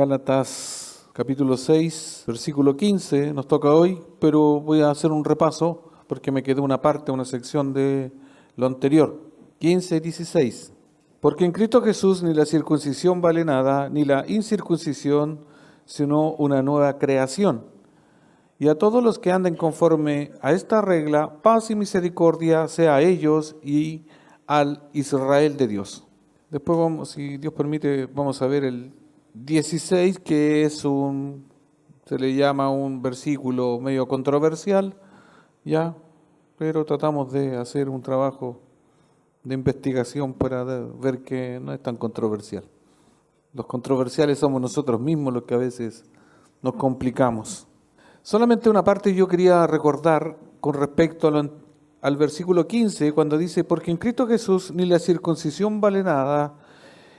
Gálatas capítulo 6, versículo 15, nos toca hoy, pero voy a hacer un repaso porque me quedó una parte, una sección de lo anterior. 15, 16. Porque en Cristo Jesús ni la circuncisión vale nada, ni la incircuncisión, sino una nueva creación. Y a todos los que anden conforme a esta regla, paz y misericordia sea a ellos y al Israel de Dios. Después vamos, si Dios permite, vamos a ver el 16, que es se le llama un versículo medio controversial, ya, pero tratamos de hacer un trabajo de investigación para ver que no es tan controversial. Los controversiales somos nosotros mismos los que a veces nos complicamos. Solamente una parte yo quería recordar con respecto al versículo 15, cuando dice, porque en Cristo Jesús ni la circuncisión vale nada,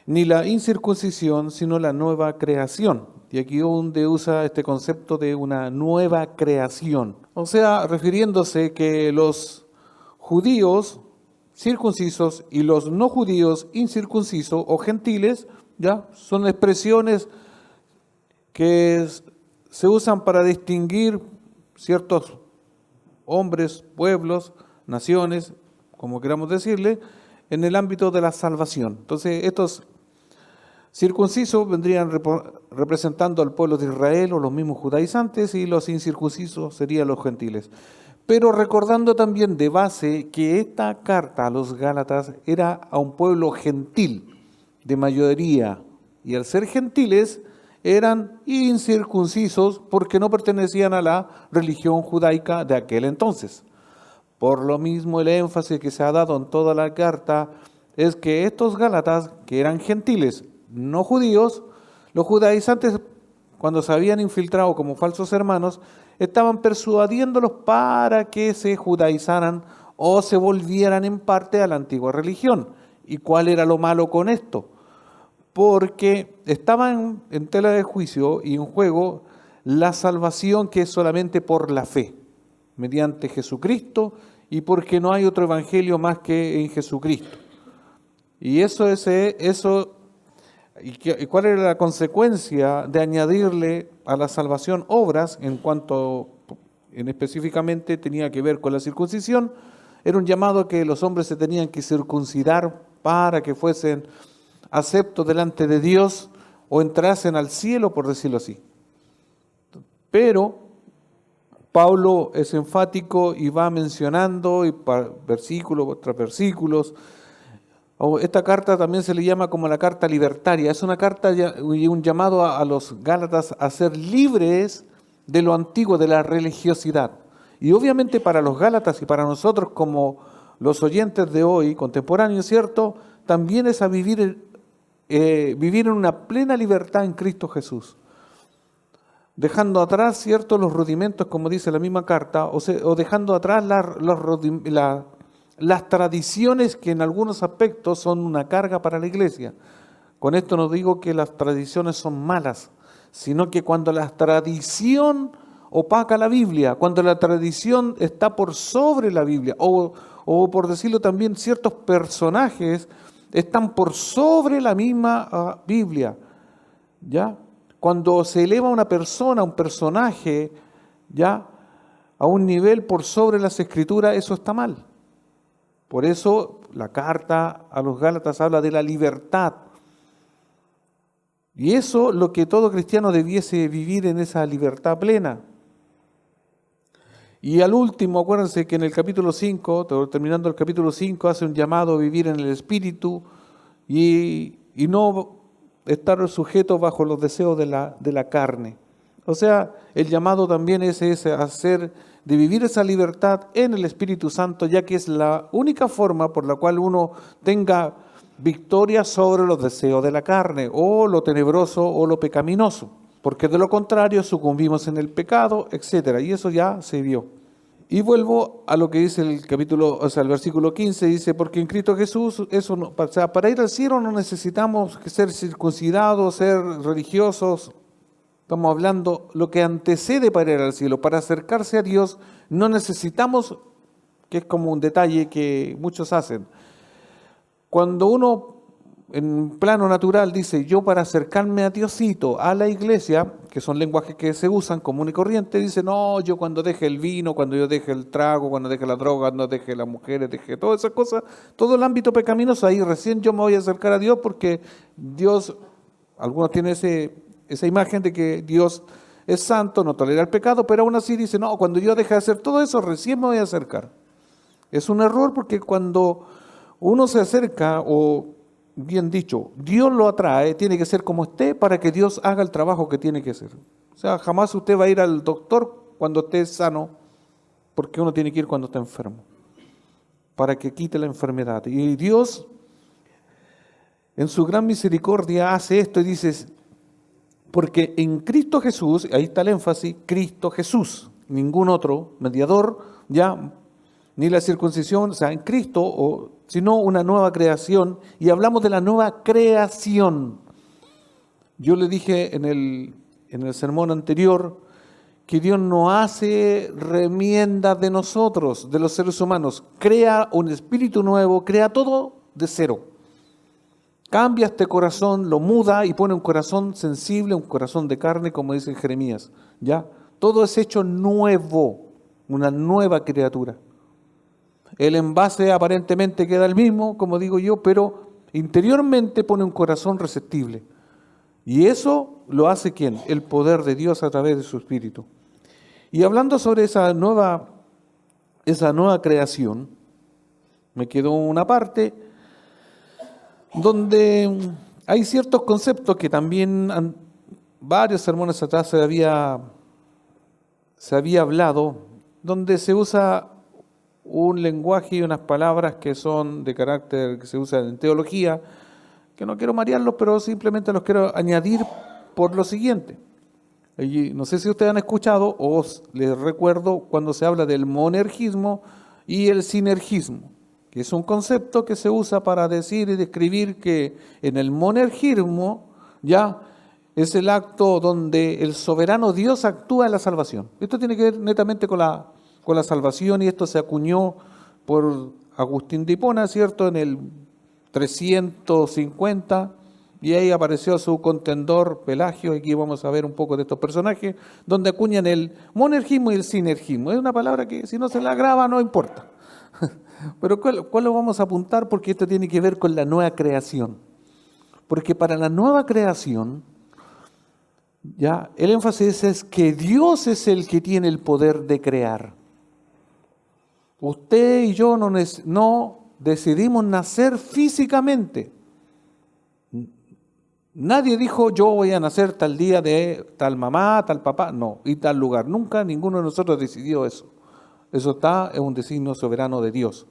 ni la incircuncisión, sino la nueva creación. Y aquí donde usa este concepto de una nueva creación. O sea, refiriéndose que los judíos circuncisos y los no judíos incircuncisos o gentiles, ya, son expresiones que se usan para distinguir ciertos hombres, pueblos, naciones, como queramos decirle, en el ámbito de la salvación. Entonces, estos circuncisos vendrían representando al pueblo de Israel o los mismos judaizantes, y los incircuncisos serían los gentiles. Pero recordando también de base que esta carta a los Gálatas era a un pueblo gentil, de mayoría, y al ser gentiles eran incircuncisos porque no pertenecían a la religión judaica de aquel entonces. Por lo mismo, el énfasis que se ha dado en toda la carta es que estos Gálatas, que eran gentiles, no judíos, los judaizantes, cuando se habían infiltrado como falsos hermanos, estaban persuadiéndolos para que se judaizaran o se volvieran en parte a la antigua religión. ¿Y cuál era lo malo con esto? Porque estaban en tela de juicio y en juego la salvación, que es solamente por la fe, mediante Jesucristo, y porque no hay otro evangelio más que en Jesucristo. Y ¿y cuál era la consecuencia de añadirle a la salvación obras en específicamente tenía que ver con la circuncisión? Era un llamado a que los hombres se tenían que circuncidar para que fuesen aceptos delante de Dios o entrasen al cielo, por decirlo así. Pero Pablo es enfático y va mencionando versículos tras versículos. Esta carta también se le llama como la carta libertaria. Es una carta y un llamado a los Gálatas a ser libres de lo antiguo, de la religiosidad. Y obviamente para los Gálatas y para nosotros como los oyentes de hoy, contemporáneos, ¿cierto? También es a vivir en una plena libertad en Cristo Jesús. Dejando atrás, ¿cierto?, los rudimentos, como dice la misma carta, o dejando atrás las tradiciones que en algunos aspectos son una carga para la iglesia. Con esto no digo que las tradiciones son malas, sino que cuando la tradición opaca la Biblia, cuando la tradición está por sobre la Biblia, o por decirlo también, ciertos personajes están por sobre la misma Biblia, ¿ya? Cuando se eleva una persona, un personaje, ¿ya?, a un nivel por sobre las Escrituras, eso está mal. Por eso la carta a los Gálatas habla de la libertad. Y eso lo que todo cristiano debiese vivir, en esa libertad plena. Y al último, acuérdense que en el capítulo 5, terminando el capítulo 5, hace un llamado a vivir en el Espíritu y no estar sujetos bajo los deseos de la carne. O sea, el llamado también es de vivir esa libertad en el Espíritu Santo, ya que es la única forma por la cual uno tenga victoria sobre los deseos de la carne, o lo tenebroso o lo pecaminoso, porque de lo contrario sucumbimos en el pecado, etc. Y eso ya se vio. Y vuelvo a lo que dice el versículo 15, dice, porque en Cristo Jesús, para ir al cielo no necesitamos ser circuncidados, ser religiosos. Estamos hablando lo que antecede para ir al cielo. Para acercarse a Dios no necesitamos, que es como un detalle que muchos hacen. Cuando uno en plano natural dice, yo para acercarme a Diosito, a la iglesia, que son lenguajes que se usan común y corriente, dice, no, yo cuando deje el vino, cuando yo deje el trago, cuando deje la droga, cuando deje las mujeres, deje todas esas cosas, todo el ámbito pecaminoso, ahí recién yo me voy a acercar a Dios porque Dios, algunos tienen esa imagen de que Dios es santo, no tolera el pecado, pero aún así dice, no, cuando yo deje de hacer todo eso, recién me voy a acercar. Es un error porque cuando uno se acerca, o bien dicho, Dios lo atrae, tiene que ser como esté para que Dios haga el trabajo que tiene que hacer. O sea, jamás usted va a ir al doctor cuando esté sano, porque uno tiene que ir cuando está enfermo, para que quite la enfermedad. Y Dios, en su gran misericordia, hace esto y dice, porque en Cristo Jesús, ahí está el énfasis, Cristo Jesús, ningún otro mediador, ya, ni la circuncisión, o sea, en Cristo, sino una nueva creación, y hablamos de la nueva creación. Yo le dije en el sermón anterior que Dios no hace remiendas de nosotros, de los seres humanos, crea un espíritu nuevo, crea todo de cero. Cambia este corazón, lo muda y pone un corazón sensible, un corazón de carne, como dice Jeremías. ¿Ya? Todo es hecho nuevo, una nueva criatura. El envase aparentemente queda el mismo, como digo yo, pero interiormente pone un corazón receptible. Y eso lo hace ¿quién? El poder de Dios a través de su Espíritu. Y hablando sobre esa nueva creación, me quedó una parte donde hay ciertos conceptos que también varios sermones atrás se había hablado, donde se usa un lenguaje y unas palabras que son de carácter, que se usan en teología, que no quiero marearlos, pero simplemente los quiero añadir por lo siguiente. Y no sé si ustedes han escuchado, o les recuerdo cuando se habla del monergismo y el sinergismo, que es un concepto que se usa para decir y describir que en el monergismo ya es el acto donde el soberano Dios actúa en la salvación. Esto tiene que ver netamente con la salvación, y esto se acuñó por Agustín de Hipona, ¿cierto?, en el 350, y ahí apareció su contendor Pelagio. Aquí vamos a ver un poco de estos personajes, donde acuñan el monergismo y el sinergismo. Es una palabra que si no se la graba no importa. Pero ¿cuál lo vamos a apuntar? Porque esto tiene que ver con la nueva creación. Porque para la nueva creación, ya el énfasis es que Dios es el que tiene el poder de crear. Usted y yo no decidimos nacer físicamente. Nadie dijo, yo voy a nacer tal día de tal mamá, tal papá, no, y tal lugar. Nunca ninguno de nosotros decidió eso. Eso es un designio soberano de Dios.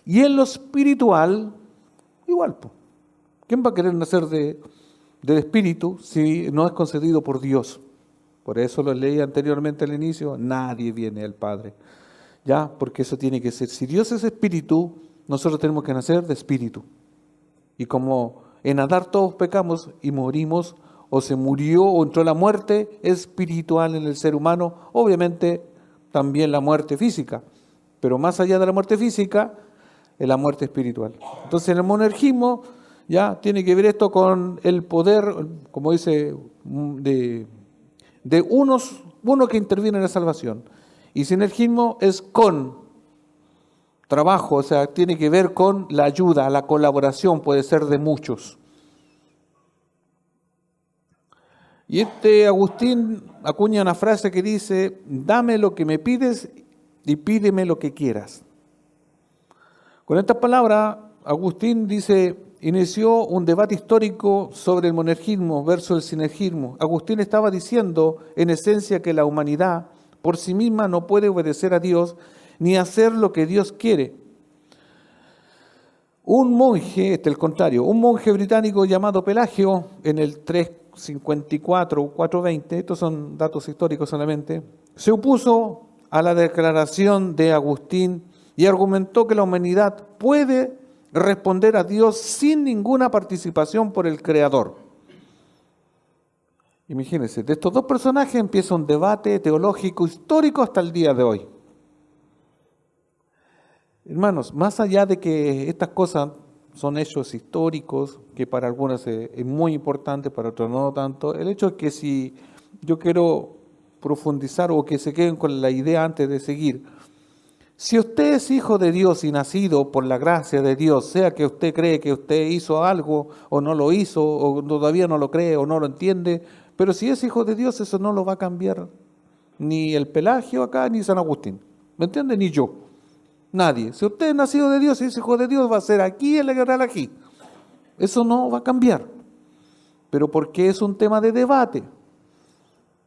Y en lo espiritual, igual. ¿Quién va a querer nacer del Espíritu si no es concedido por Dios? Por eso lo leí anteriormente al inicio, nadie viene al Padre. ¿Ya? Porque eso tiene que ser. Si Dios es Espíritu, nosotros tenemos que nacer de Espíritu. Y como en Adán todos pecamos y morimos, o se murió o entró la muerte espiritual en el ser humano, obviamente también la muerte física, pero más allá de la muerte física, es la muerte espiritual. Entonces en el monergismo ya tiene que ver esto con el poder, como dice, de uno que interviene en la salvación. Y sinergismo es con trabajo, o sea, tiene que ver con la ayuda, la colaboración, puede ser de muchos. Y Agustín acuña una frase que dice, dame lo que me pides y pídeme lo que quieras. Con estas palabras, Agustín inició un debate histórico sobre el monergismo versus el sinergismo. Agustín estaba diciendo, en esencia, que la humanidad por sí misma no puede obedecer a Dios ni hacer lo que Dios quiere. Un monje, el contrario, un monje británico llamado Pelagio, en el 354 o 420, estos son datos históricos solamente, se opuso a la declaración de Agustín y argumentó que la humanidad puede responder a Dios sin ninguna participación por el Creador. Imagínense, de estos dos personajes empieza un debate teológico histórico hasta el día de hoy. Hermanos, más allá de que estas cosas son hechos históricos que para algunos es muy importante, para otros no tanto. El hecho es que si yo quiero profundizar o que se queden con la idea antes de seguir, si usted es hijo de Dios y nacido por la gracia de Dios, sea que usted cree que usted hizo algo o no lo hizo, o todavía no lo cree o no lo entiende, pero si es hijo de Dios, eso no lo va a cambiar ni el Pelagio acá, ni San Agustín. ¿Me entiende? Ni yo. Nadie. Si usted es nacido de Dios y es hijo de Dios, va a ser aquí en la guerra aquí. Eso no va a cambiar. ¿Pero por qué es un tema de debate?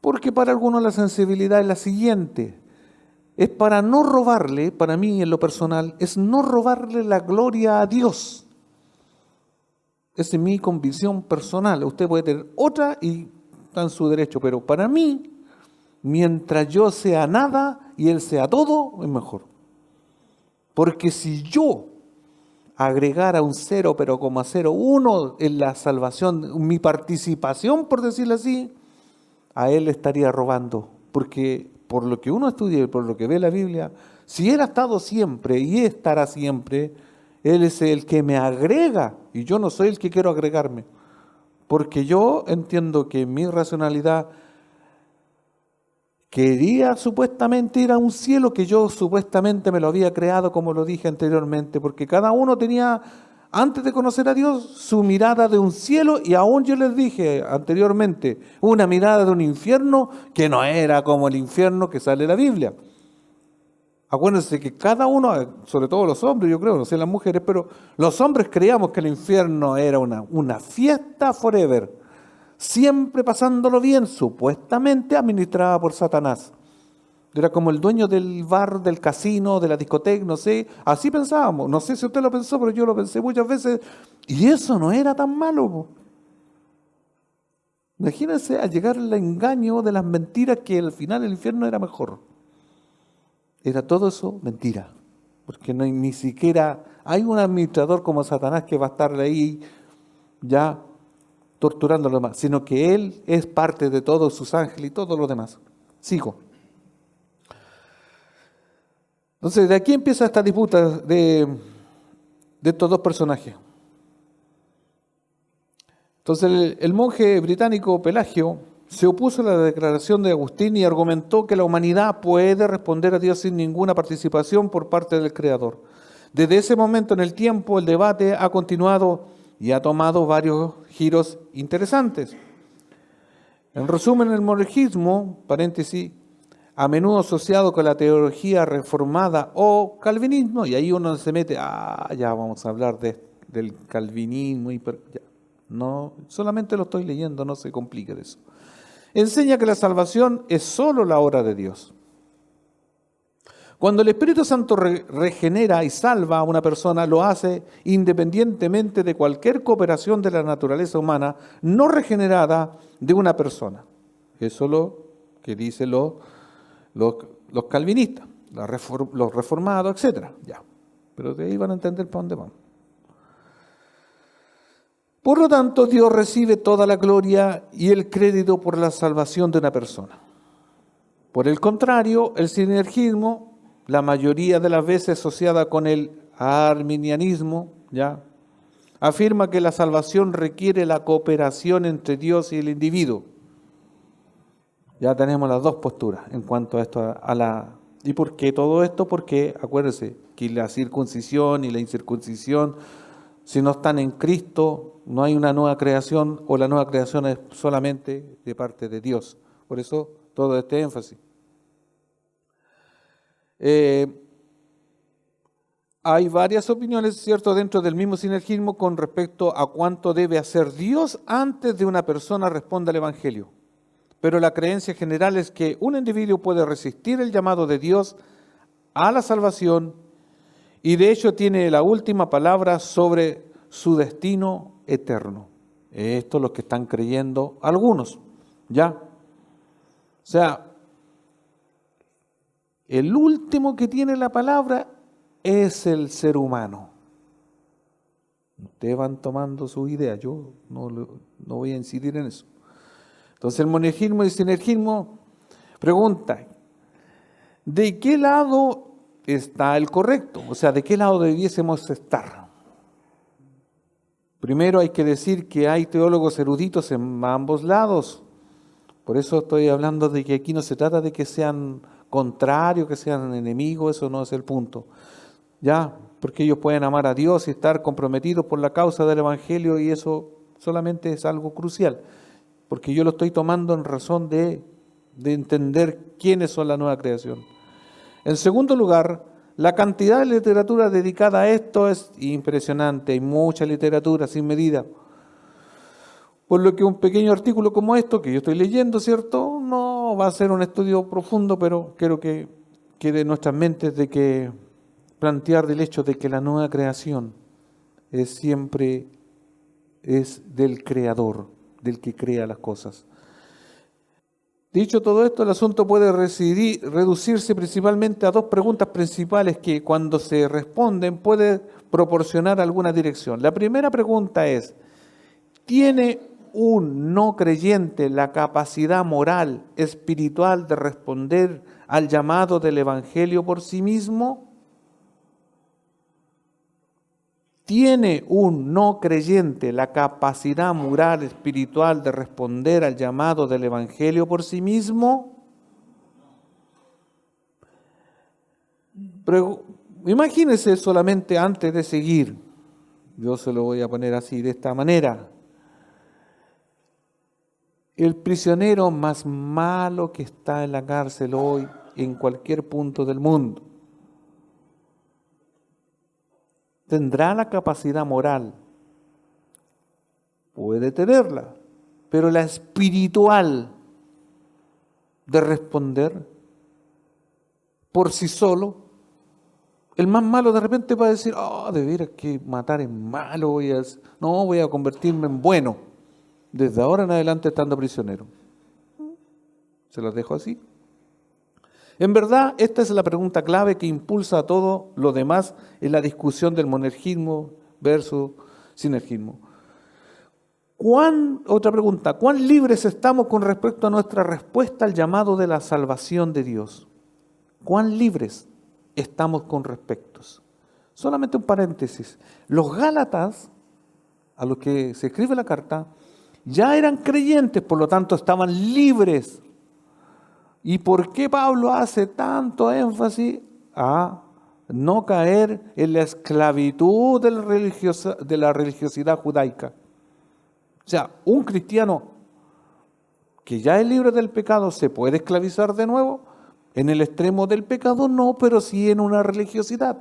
Porque para algunos la sensibilidad es la siguiente. Es para no robarle, para mí en lo personal, es no robarle la gloria a Dios. Esa es mi convicción personal. Usted puede tener otra y está en su derecho, pero para mí, mientras yo sea nada y Él sea todo, es mejor. Porque si yo agregara un 0,01 en la salvación, mi participación, por decirlo así, a Él le estaría robando. Porque por lo que uno estudia y por lo que ve la Biblia, si Él ha estado siempre y estará siempre, Él es el que me agrega y yo no soy el que quiero agregarme. Porque yo entiendo que mi racionalidad quería supuestamente ir a un cielo que yo supuestamente me lo había creado, como lo dije anteriormente, porque cada uno tenía, antes de conocer a Dios, su mirada de un cielo, y aún yo les dije anteriormente, una mirada de un infierno que no era como el infierno que sale en la Biblia. Acuérdense que cada uno, sobre todo los hombres, yo creo, no sé las mujeres, pero los hombres creíamos que el infierno era una fiesta forever, siempre pasándolo bien, supuestamente administrada por Satanás. Era como el dueño del bar, del casino, de la discoteca, no sé, así pensábamos. No sé si usted lo pensó, pero yo lo pensé muchas veces, y eso no era tan malo, po. Imagínense al llegar al engaño de las mentiras que al final el infierno era mejor. Era todo eso mentira, porque no hay, ni siquiera hay un administrador como Satanás que va a estar ahí ya torturando a los demás, sino que Él es parte de todos sus ángeles y todos los demás. Sigo. Entonces, de aquí empieza esta disputa de estos dos personajes. Entonces, el monje británico Pelagio se opuso a la declaración de Agustín y argumentó que la humanidad puede responder a Dios sin ninguna participación por parte del Creador. Desde ese momento en el tiempo, el debate ha continuado y ha tomado varios giros interesantes. En resumen, el monergismo, paréntesis, a menudo asociado con la teología reformada o calvinismo, y ahí uno se mete, ya vamos a hablar del calvinismo, ya. No, solamente lo estoy leyendo, no se complique de eso. Enseña que la salvación es solo la obra de Dios. Cuando el Espíritu Santo regenera y salva a una persona, lo hace independientemente de cualquier cooperación de la naturaleza humana no regenerada de una persona. Eso es lo que dicen los calvinistas, los reformados, etc. Ya. Pero de ahí van a entender para dónde vamos. Por lo tanto, Dios recibe toda la gloria y el crédito por la salvación de una persona. Por el contrario, el sinergismo, la mayoría de las veces asociada con el arminianismo, ¿ya?, afirma que la salvación requiere la cooperación entre Dios y el individuo. Ya tenemos las dos posturas en cuanto a esto, ¿y por qué todo esto? Porque acuérdense que la circuncisión y la incircuncisión, si no están en Cristo, no hay una nueva creación, o la nueva creación es solamente de parte de Dios. Por eso todo este énfasis. Hay varias opiniones, ¿cierto?, dentro del mismo sinergismo con respecto a cuánto debe hacer Dios antes de una persona responda al Evangelio. Pero la creencia general es que un individuo puede resistir el llamado de Dios a la salvación y de hecho tiene la última palabra sobre su destino eterno. Esto es lo que están creyendo algunos, ¿ya? O sea, el último que tiene la palabra es el ser humano. Ustedes van tomando sus ideas, yo no voy a incidir en eso. Entonces el monergismo y el sinergismo preguntan, ¿de qué lado está el correcto? O sea, ¿de qué lado debiésemos estar? Primero hay que decir que hay teólogos eruditos en ambos lados. Por eso estoy hablando de que aquí no se trata de que sean contrarios, que sean enemigos, eso no es el punto. Ya, porque ellos pueden amar a Dios y estar comprometidos por la causa del Evangelio y eso solamente es algo crucial. Porque yo lo estoy tomando en razón de entender quiénes son la nueva creación. En segundo lugar, la cantidad de literatura dedicada a esto es impresionante. Hay mucha literatura sin medida. Por lo que un pequeño artículo como esto, que yo estoy leyendo, ¿cierto? No va a ser un estudio profundo, pero quiero que quede en nuestras mentes de que plantear del hecho de que la nueva creación siempre es del Creador, del que crea las cosas. Dicho todo esto, el asunto puede reducirse principalmente a dos preguntas principales que cuando se responden puede proporcionar alguna dirección. La primera pregunta es, ¿tiene un no creyente la capacidad moral, espiritual de responder al llamado del Evangelio por sí mismo? ¿Tiene un no creyente la capacidad moral, espiritual de responder al llamado del Evangelio por sí mismo? Pero imagínese solamente antes de seguir, yo se lo voy a poner así, de esta manera. El prisionero más malo que está en la cárcel hoy, en cualquier punto del mundo, ¿tendrá la capacidad moral? Puede tenerla, pero la espiritual de responder por sí solo. El más malo de repente va a decir, de veras que matar es malo, voy a convertirme en bueno, desde ahora en adelante estando prisionero. Se los dejo así. En verdad, esta es la pregunta clave que impulsa a todo lo demás en la discusión del monergismo versus sinergismo. Otra pregunta, ¿cuán libres estamos con respecto a nuestra respuesta al llamado de la salvación de Dios? ¿Cuán libres estamos con respecto? Solamente un paréntesis. Los Gálatas, a los que se escribe la carta, ya eran creyentes, por lo tanto estaban libres. ¿Y por qué Pablo hace tanto énfasis a no caer en la esclavitud de la religiosidad judaica? O sea, un cristiano que ya es libre del pecado, ¿se puede esclavizar de nuevo? En el extremo del pecado no, pero sí en una religiosidad.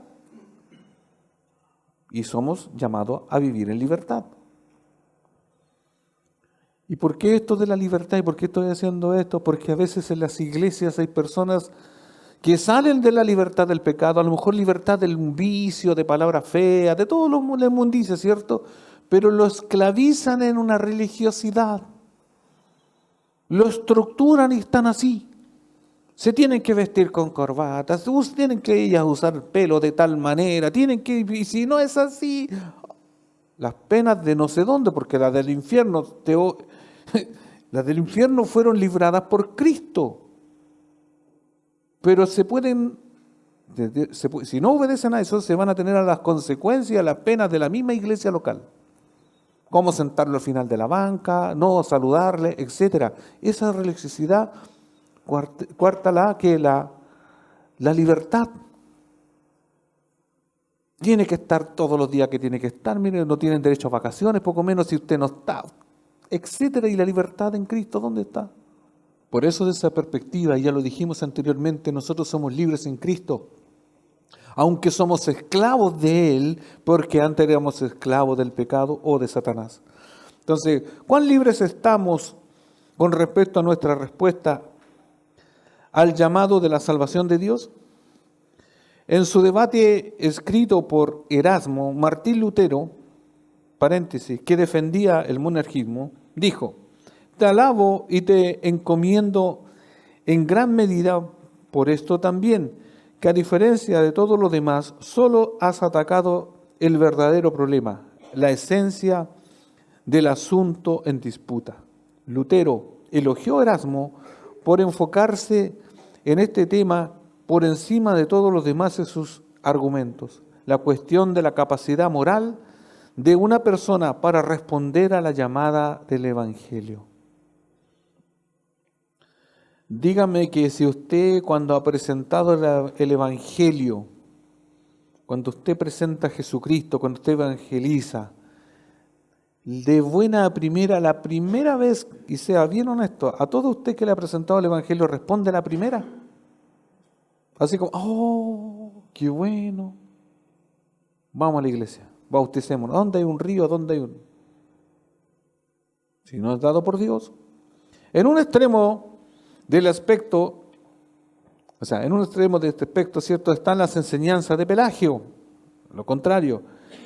Y somos llamados a vivir en libertad. ¿Y por qué esto de la libertad? ¿Y por qué estoy haciendo esto? Porque a veces en las iglesias hay personas que salen de la libertad del pecado, a lo mejor libertad del vicio, de palabras feas, de todo lo la inmundicia, ¿cierto? Pero lo esclavizan en una religiosidad. Lo estructuran y están así. Se tienen que vestir con corbatas, tienen que ellas usar pelo de tal manera, y si no es así, las penas de no sé dónde, porque las del infierno fueron libradas por Cristo. Pero si no obedecen a eso, se van a tener a las consecuencias, a las penas de la misma iglesia local. Cómo sentarlo al final de la banca, no saludarle, etc. Esa religiosidad, cuártala que la libertad. Tiene que estar todos los días que tiene que estar, miren, no tienen derecho a vacaciones, poco menos si usted no está, etcétera. ¿Y la libertad en Cristo dónde está? Por eso, de esa perspectiva, ya lo dijimos anteriormente, nosotros somos libres en Cristo, aunque somos esclavos de Él, porque antes éramos esclavos del pecado o de Satanás. Entonces, ¿cuán libres estamos con respecto a nuestra respuesta al llamado de la salvación de Dios? En su debate escrito por Erasmo, Martín Lutero, paréntesis, que defendía el monergismo, dijo: te alabo y te encomiendo en gran medida por esto también, que a diferencia de todo lo demás, solo has atacado el verdadero problema, la esencia del asunto en disputa. Lutero elogió a Erasmo por enfocarse en este tema por encima de todos los demás en sus argumentos, la cuestión de la capacidad moral de una persona para responder a la llamada del Evangelio. Dígame que si usted, cuando ha presentado el Evangelio, cuando usted presenta a Jesucristo, cuando usted evangeliza, de buena a primera, la primera vez, y sea bien honesto, a todo usted que le ha presentado el Evangelio, responde a la primera. Así como, oh, qué bueno. Vamos a la iglesia, bauticémonos. ¿Dónde hay un río? ¿Dónde hay un...? Si no es dado por Dios. En un extremo del aspecto, en un extremo de este aspecto, ¿cierto?, están las enseñanzas de Pelagio. Lo contrario,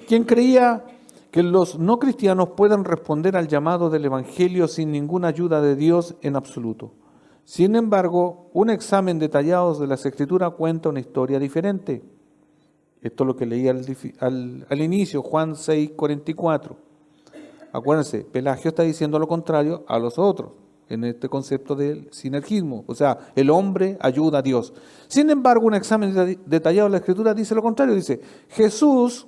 quien creía que los no cristianos puedan responder al llamado del Evangelio sin ninguna ayuda de Dios en absoluto. Sin embargo, un examen detallado de las Escrituras cuenta una historia diferente. Esto es lo que leí al inicio, Juan 6:44. Acuérdense, Pelagio está diciendo lo contrario a los otros, en este concepto del sinergismo. O sea, el hombre ayuda a Dios. Sin embargo, un examen detallado de la Escritura dice lo contrario. Dice, Jesús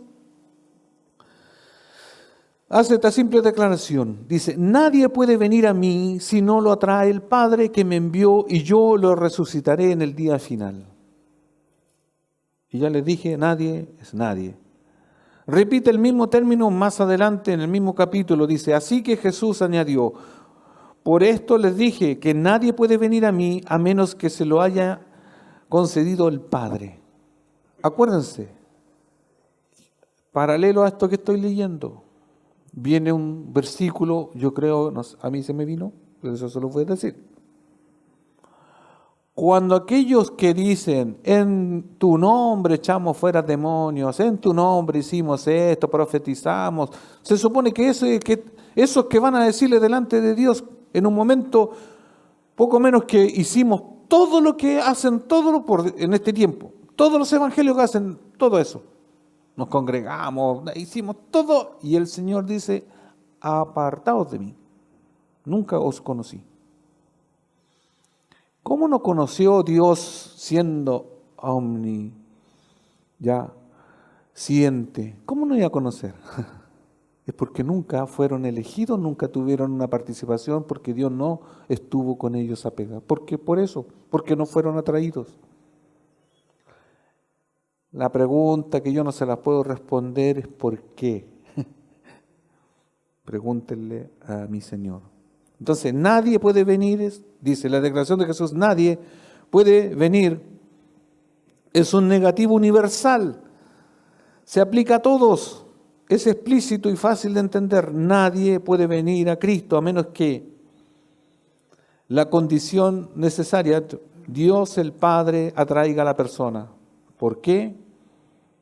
hace esta simple declaración. Dice, nadie puede venir a mí si no lo atrae el Padre que me envió y yo lo resucitaré en el día final. Y ya les dije, nadie es nadie. Repite el mismo término más adelante en el mismo capítulo. Dice, así que Jesús añadió, por esto les dije que nadie puede venir a mí a menos que se lo haya concedido el Padre. Acuérdense, paralelo a esto que estoy leyendo, viene un versículo, yo creo, a mí se me vino, pero eso se lo voy a decir. Cuando aquellos que dicen, en tu nombre echamos fuera demonios, en tu nombre hicimos esto, profetizamos, se supone que esos que van a decirle delante de Dios en un momento, poco menos que hicimos todo lo que hacen en este tiempo, todos los evangelios que hacen todo eso. Nos congregamos, hicimos todo, y el Señor dice, apartaos de mí, nunca os conocí. ¿Cómo no conoció Dios siendo siente? ¿Cómo no iba a conocer? Es porque nunca fueron elegidos, nunca tuvieron una participación, porque Dios no estuvo con ellos apegado. Porque no fueron atraídos. La pregunta que yo no se la puedo responder es ¿por qué? Pregúntenle a mi Señor. Entonces, nadie puede venir, dice la declaración de Jesús, nadie puede venir. Es un negativo universal. Se aplica a todos. Es explícito y fácil de entender. Nadie puede venir a Cristo a menos que la condición necesaria, Dios el Padre, atraiga a la persona. ¿Por qué?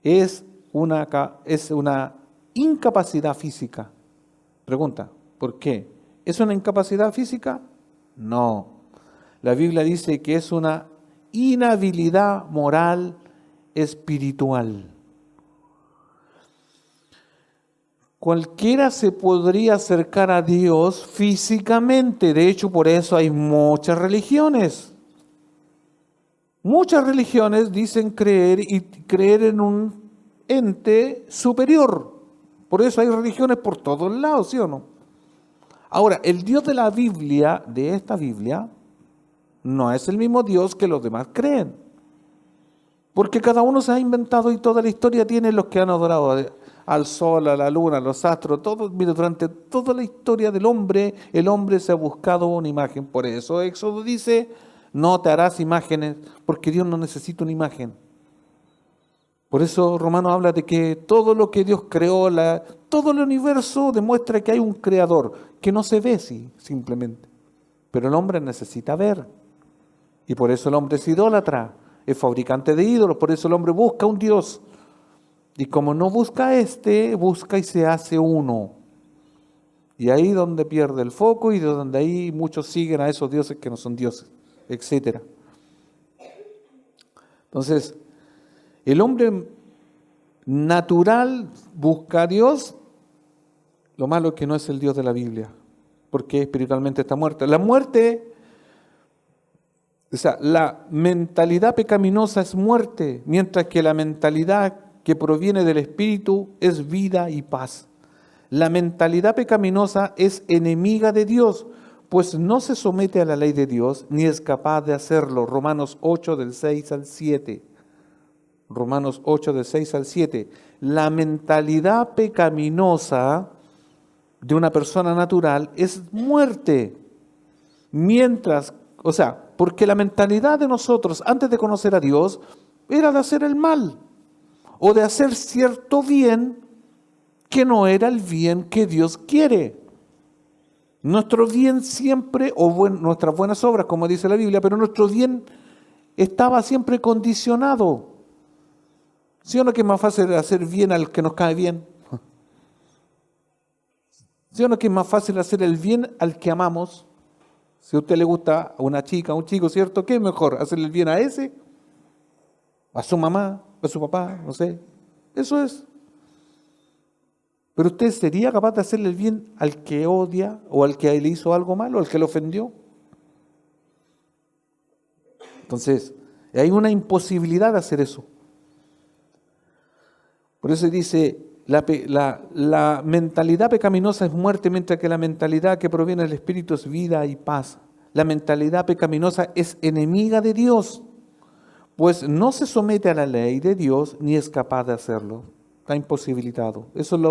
Es una incapacidad física. Pregunta, ¿por qué? ¿Es una incapacidad física? No. La Biblia dice que es una inhabilidad moral espiritual. Cualquiera se podría acercar a Dios físicamente. De hecho, por eso hay muchas religiones. Muchas religiones dicen creer en un ente superior. Por eso hay religiones por todos lados, ¿sí o no? Ahora, el Dios de la Biblia, de esta Biblia, no es el mismo Dios que los demás creen. Porque cada uno se ha inventado y toda la historia tiene los que han adorado al sol, a la luna, a los astros, todo. Mira, durante toda la historia del hombre, el hombre se ha buscado una imagen. Por eso Éxodo dice, no te harás imágenes, porque Dios no necesita una imagen. Por eso Romanos habla de que todo lo que Dios creó, todo el universo demuestra que hay un creador, que no se ve simplemente. Pero el hombre necesita ver. Y por eso el hombre es idólatra, es fabricante de ídolos, por eso el hombre busca un Dios. Y como no busca busca y se hace uno. Y ahí donde pierde el foco y de donde ahí muchos siguen a esos dioses que no son dioses, etc. Entonces, el hombre natural busca a Dios, lo malo es que no es el Dios de la Biblia, porque espiritualmente está muerto. La muerte, la mentalidad pecaminosa es muerte, mientras que la mentalidad que proviene del Espíritu es vida y paz. La mentalidad pecaminosa es enemiga de Dios, pues no se somete a la ley de Dios ni es capaz de hacerlo. Romanos 8 del 6 al 7. Romanos 8 del 6 al 7. La mentalidad pecaminosa de una persona natural es muerte. Mientras, porque la mentalidad de nosotros antes de conocer a Dios era de hacer el mal o de hacer cierto bien que no era el bien que Dios quiere. Nuestro bien siempre, nuestras buenas obras, como dice la Biblia, pero nuestro bien estaba siempre condicionado. ¿Sí o no que es más fácil hacer bien al que nos cae bien? ¿Sí o no que es más fácil hacer el bien al que amamos? Si a usted le gusta a una chica, a un chico, ¿cierto? ¿Qué es mejor? ¿Hacerle el bien a ese? ¿A su mamá? ¿A su papá? No sé. Eso es. Pero usted sería capaz de hacerle el bien al que odia o al que le hizo algo malo, al que le ofendió. Entonces, hay una imposibilidad de hacer eso. Por eso dice, la mentalidad pecaminosa es muerte, mientras que la mentalidad que proviene del Espíritu es vida y paz. La mentalidad pecaminosa es enemiga de Dios, pues no se somete a la ley de Dios ni es capaz de hacerlo. Está imposibilitado. Eso es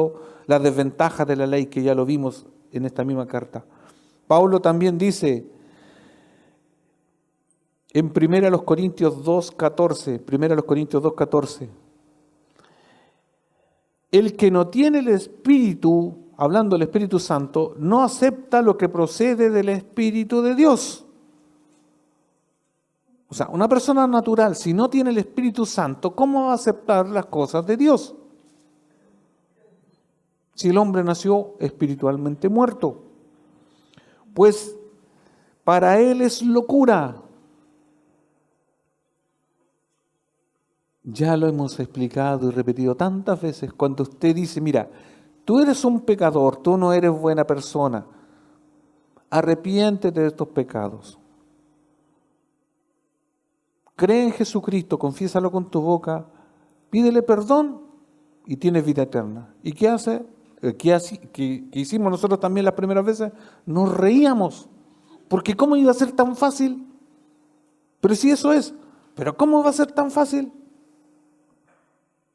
la desventaja de la ley, que ya lo vimos en esta misma carta. Pablo también dice en 1 Corintios 2:14, el que no tiene el Espíritu, hablando del Espíritu Santo, no acepta lo que procede del Espíritu de Dios. O sea, una persona natural, si no tiene el Espíritu Santo, ¿cómo va a aceptar las cosas de Dios? Si el hombre nació espiritualmente muerto, pues para él es locura. Ya lo hemos explicado y repetido tantas veces. Cuando usted dice, mira, tú eres un pecador, tú no eres buena persona, arrepiéntete de estos pecados. Cree en Jesucristo, confiésalo con tu boca, pídele perdón y tienes vida eterna. ¿Y qué hace? ¿Qué hicimos nosotros también las primeras veces? Nos reíamos. Porque ¿cómo iba a ser tan fácil? Pero si eso es, ¿pero cómo va a ser tan fácil?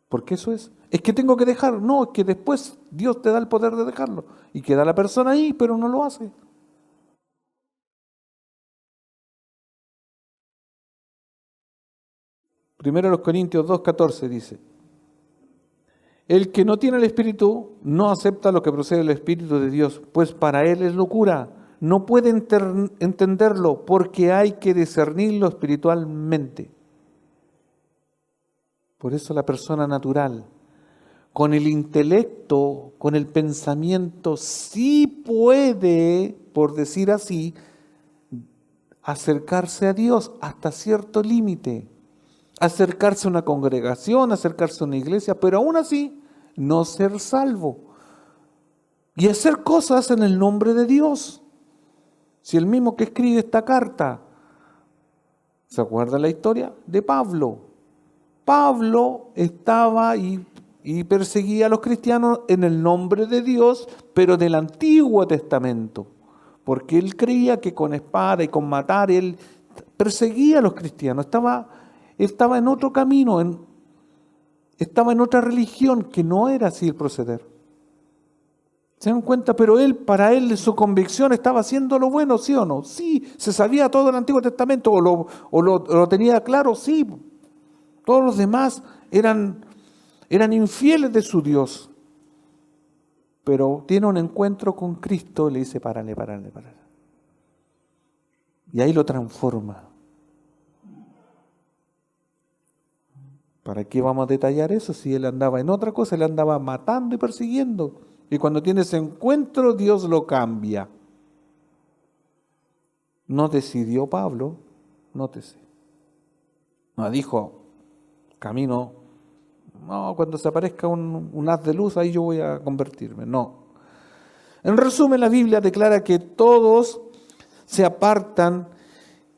Porque eso es. Es que tengo que dejar. No, es que después Dios te da el poder de dejarlo. Y queda la persona ahí, pero no lo hace. Primero Corintios 2:14 dice, el que no tiene el Espíritu no acepta lo que procede del Espíritu de Dios, pues para él es locura. No puede entenderlo porque hay que discernirlo espiritualmente. Por eso la persona natural, con el intelecto, con el pensamiento, sí puede, por decir así, acercarse a Dios hasta cierto límite. Acercarse a una congregación, acercarse a una iglesia, pero aún así no ser salvo. Y hacer cosas en el nombre de Dios. Si el mismo que escribe esta carta, ¿se acuerda la historia de Pablo? Pablo estaba y perseguía a los cristianos en el nombre de Dios, pero del Antiguo Testamento, porque él creía que con espada y con matar él perseguía a los cristianos, estaba en otro camino, estaba en otra religión que no era así el proceder. ¿Se dan cuenta? Pero para él, su convicción estaba haciendo lo bueno, ¿sí o no? Sí, se sabía todo el Antiguo Testamento o lo tenía claro, sí. Todos los demás eran infieles de su Dios. Pero tiene un encuentro con Cristo y le dice, párale. Y ahí lo transforma. ¿Para qué vamos a detallar eso? Si él andaba en otra cosa, él andaba matando y persiguiendo. Y cuando tiene ese encuentro, Dios lo cambia. No decidió Pablo, nótese. No dijo, camino, no, cuando se aparezca un haz de luz, ahí yo voy a convertirme. No. En resumen, la Biblia declara que todos se apartan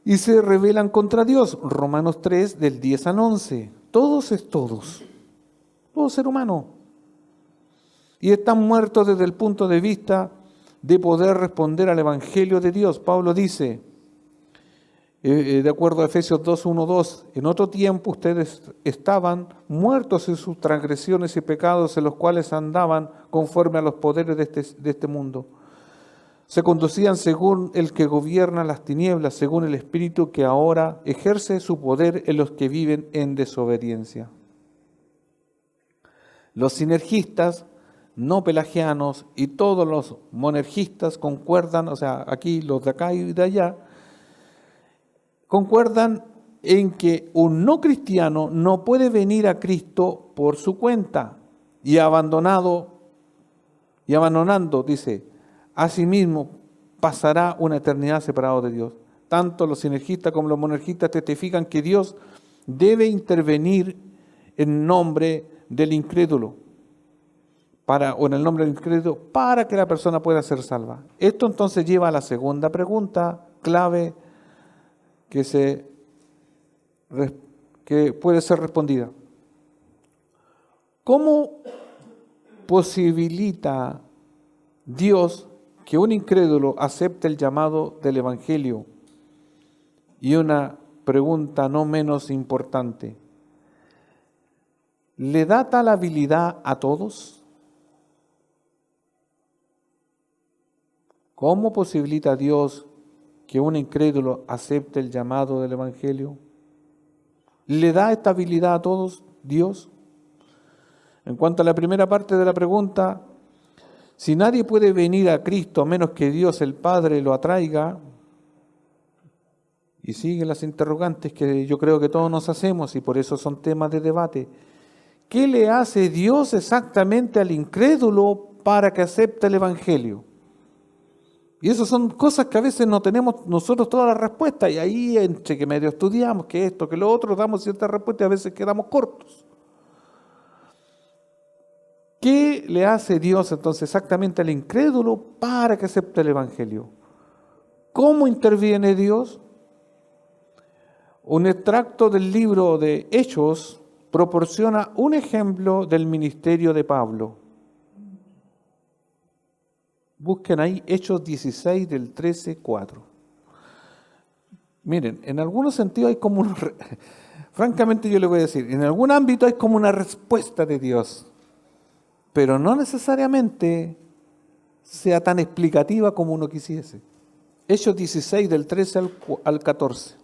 y se rebelan contra Dios. Romanos 3, del 10 al 11. Todos es todos. Todo ser humano. y están muertos desde el punto de vista de poder responder al Evangelio de Dios. Pablo dice, de acuerdo a Efesios 2:1-2, en otro tiempo ustedes estaban muertos en sus transgresiones y pecados en los cuales andaban conforme a los poderes de este mundo. Se conducían según el que gobierna las tinieblas, según el Espíritu que ahora ejerce su poder en los que viven en desobediencia. Los sinergistas, no pelagianos y todos los monergistas concuerdan, o sea, aquí los de acá y de allá, concuerdan en que un no cristiano no puede venir a Cristo por su cuenta y abandonando, dice, asimismo pasará una eternidad separado de Dios. Tanto los sinergistas como los monergistas testifican que Dios debe intervenir en nombre del incrédulo, o en el nombre del incrédulo, para que la persona pueda ser salva. Esto entonces lleva a la segunda pregunta clave que puede ser respondida. ¿Cómo posibilita Dios que un incrédulo acepte el llamado del Evangelio? Y una pregunta no menos importante, ¿le da tal habilidad a todos? ¿Cómo posibilita Dios que un incrédulo acepte el llamado del Evangelio? ¿Le da esta habilidad a todos Dios? En cuanto a la primera parte de la pregunta, si nadie puede venir a Cristo a menos que Dios el Padre lo atraiga, y siguen las interrogantes que yo creo que todos nos hacemos y por eso son temas de debate. ¿Qué le hace Dios exactamente al incrédulo para que acepte el Evangelio? Y esas son cosas que a veces no tenemos nosotros todas las respuestas, y ahí entre que medio estudiamos, que esto, que lo otro, damos ciertas respuestas y a veces quedamos cortos. ¿Qué le hace Dios entonces exactamente al incrédulo para que acepte el Evangelio? ¿Cómo interviene Dios? Un extracto del libro de Hechos proporciona un ejemplo del ministerio de Pablo. Busquen ahí Hechos 16 del 13:4. Miren, en algunos sentidos hay como francamente yo le voy a decir, en algún ámbito hay como una respuesta de Dios, pero no necesariamente sea tan explicativa como uno quisiese. Hechos 16 del 13 al 14.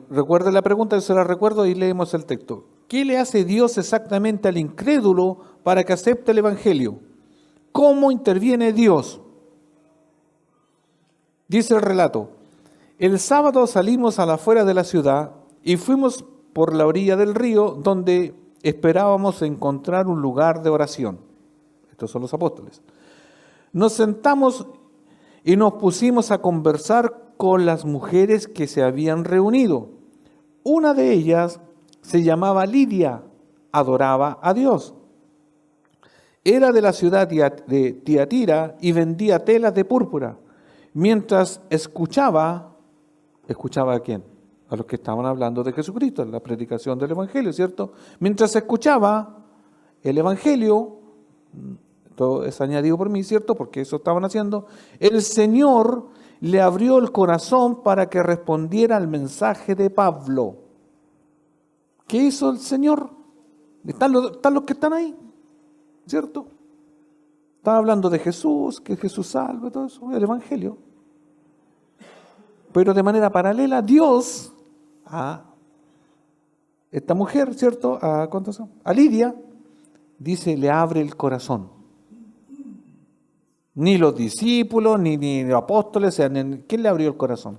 Recuerden la pregunta, yo se la recuerdo y leemos el texto. ¿Qué le hace Dios exactamente al incrédulo para que acepte el Evangelio? ¿Cómo interviene Dios? Dice el relato, el sábado salimos a la afuera de la ciudad y fuimos por la orilla del río donde esperábamos encontrar un lugar de oración. Estos son los apóstoles. Nos sentamos y nos pusimos a conversar con las mujeres que se habían reunido. Una de ellas se llamaba Lidia, adoraba a Dios. Era de la ciudad de Tiatira y vendía telas de púrpura. Mientras ¿escuchaba a quién? A los que estaban hablando de Jesucristo, en la predicación del Evangelio, ¿cierto? Mientras escuchaba el Evangelio, todo es añadido por mí, ¿cierto? Porque eso estaban haciendo, el Señor le abrió el corazón para que respondiera al mensaje de Pablo. ¿Qué hizo el Señor? Están los que están ahí, ¿cierto? Estaba hablando de Jesús, que Jesús salve, todo eso, el Evangelio. Pero de manera paralela, Dios a esta mujer, ¿cierto? A Lidia, dice, le abre el corazón. Ni los discípulos, ni los apóstoles, ¿quién le abrió el corazón?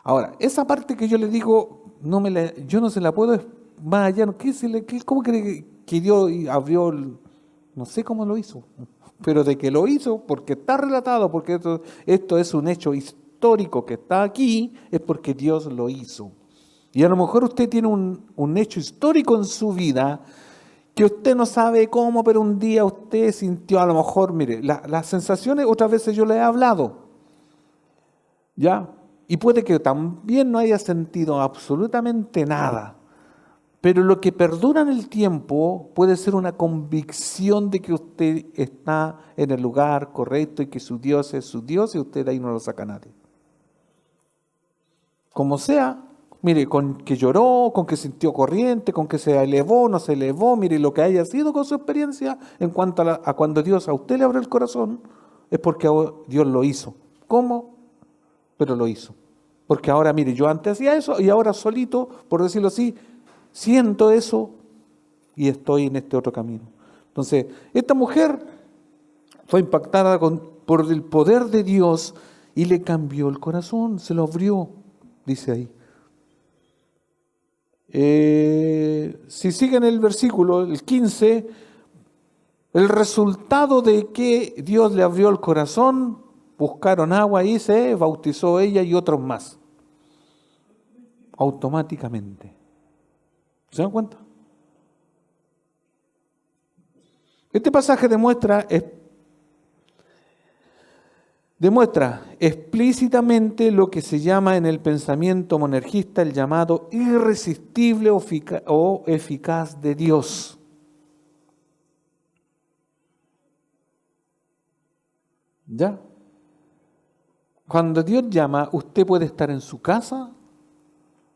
Ahora, esa parte que yo le digo, yo no se la puedo más allá. ¿Cómo cree que Dios abrió no sé cómo lo hizo, pero de que lo hizo, porque está relatado, porque esto es un hecho histórico que está aquí, es porque Dios lo hizo. Y a lo mejor usted tiene un hecho histórico en su vida que usted no sabe cómo, pero un día usted sintió, a lo mejor, mire, las sensaciones otras veces yo le he hablado, ¿ya? Y puede que también no haya sentido absolutamente nada, Pero lo que perdura en el tiempo puede ser una convicción de que usted está en el lugar correcto y que su Dios es su Dios y usted de ahí no lo saca nadie. Como sea, mire, con que lloró, con que sintió corriente, con que se elevó, no se elevó, mire lo que haya sido con su experiencia en cuanto a cuando Dios a usted le abre el corazón, es porque Dios lo hizo. ¿Cómo? Pero lo hizo. Porque ahora, mire, yo antes hacía eso y ahora solito, por decirlo así, siento eso y estoy en este otro camino. Entonces, esta mujer fue impactada por el poder de Dios y le cambió el corazón, se lo abrió, dice ahí. Si siguen el versículo, el 15, el resultado de que Dios le abrió el corazón, buscaron agua y se bautizó ella y otros más. Automáticamente. ¿Se dan cuenta? Este pasaje demuestra explícitamente lo que se llama en el pensamiento monergista el llamado irresistible o eficaz de Dios. ¿Ya? Cuando Dios llama, usted puede estar en su casa,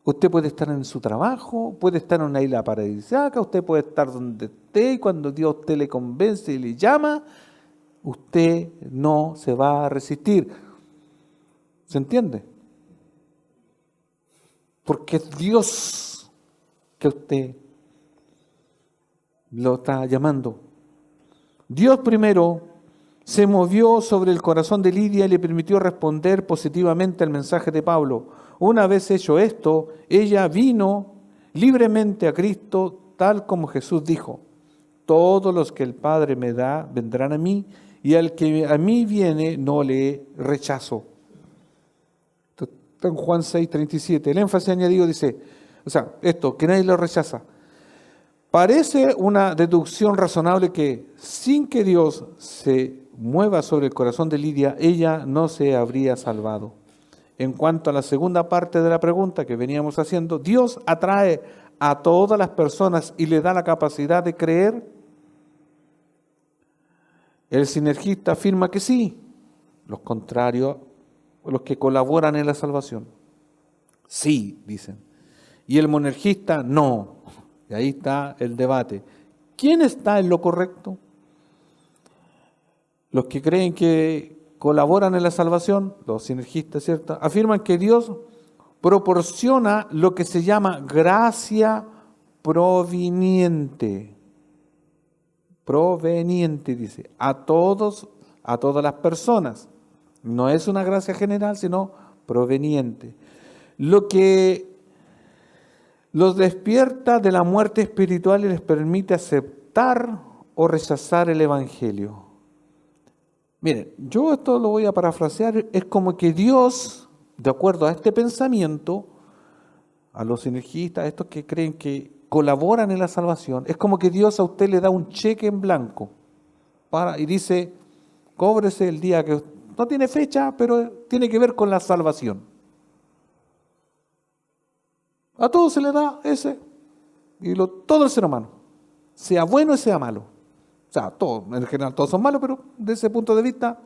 usted puede estar en su trabajo, puede estar en una isla paradisíaca, usted puede estar donde esté y cuando Dios a usted le convence y le llama, usted no se va a resistir. ¿Se entiende? Porque es Dios que usted lo está llamando. Dios primero se movió sobre el corazón de Lidia y le permitió responder positivamente al mensaje de Pablo. Una vez hecho esto, ella vino libremente a Cristo, tal como Jesús dijo: todos los que el Padre me da vendrán a mí, y al que a mí viene no le rechazo. Esto está en Juan 6:37. El énfasis añadido dice, esto, que nadie lo rechaza. Parece una deducción razonable que sin que Dios se mueva sobre el corazón de Lidia, ella no se habría salvado. En cuanto a la segunda parte de la pregunta que veníamos haciendo, ¿Dios atrae a todas las personas y le da la capacidad de creer? El sinergista afirma que sí, los contrarios, los que colaboran en la salvación. Sí, dicen. Y el monergista no. Y ahí está el debate. ¿Quién está en lo correcto? Los que creen que colaboran en la salvación, los sinergistas, ¿cierto?, afirman que Dios proporciona lo que se llama gracia proveniente. Proveniente, dice, a todas las personas. No es una gracia general, sino proveniente. Lo que los despierta de la muerte espiritual y les permite aceptar o rechazar el Evangelio. Miren, yo esto lo voy a parafrasear, es como que Dios, de acuerdo a este pensamiento, a los sinergistas, a estos que creen que colaboran en la salvación, es como que Dios a usted le da un cheque en blanco y dice, cóbrese el día que no tiene fecha, pero tiene que ver con la salvación. A todos se le da ese, y todo el ser humano, sea bueno o sea malo. O sea, todos, en general todos son malos, pero de ese punto de vista,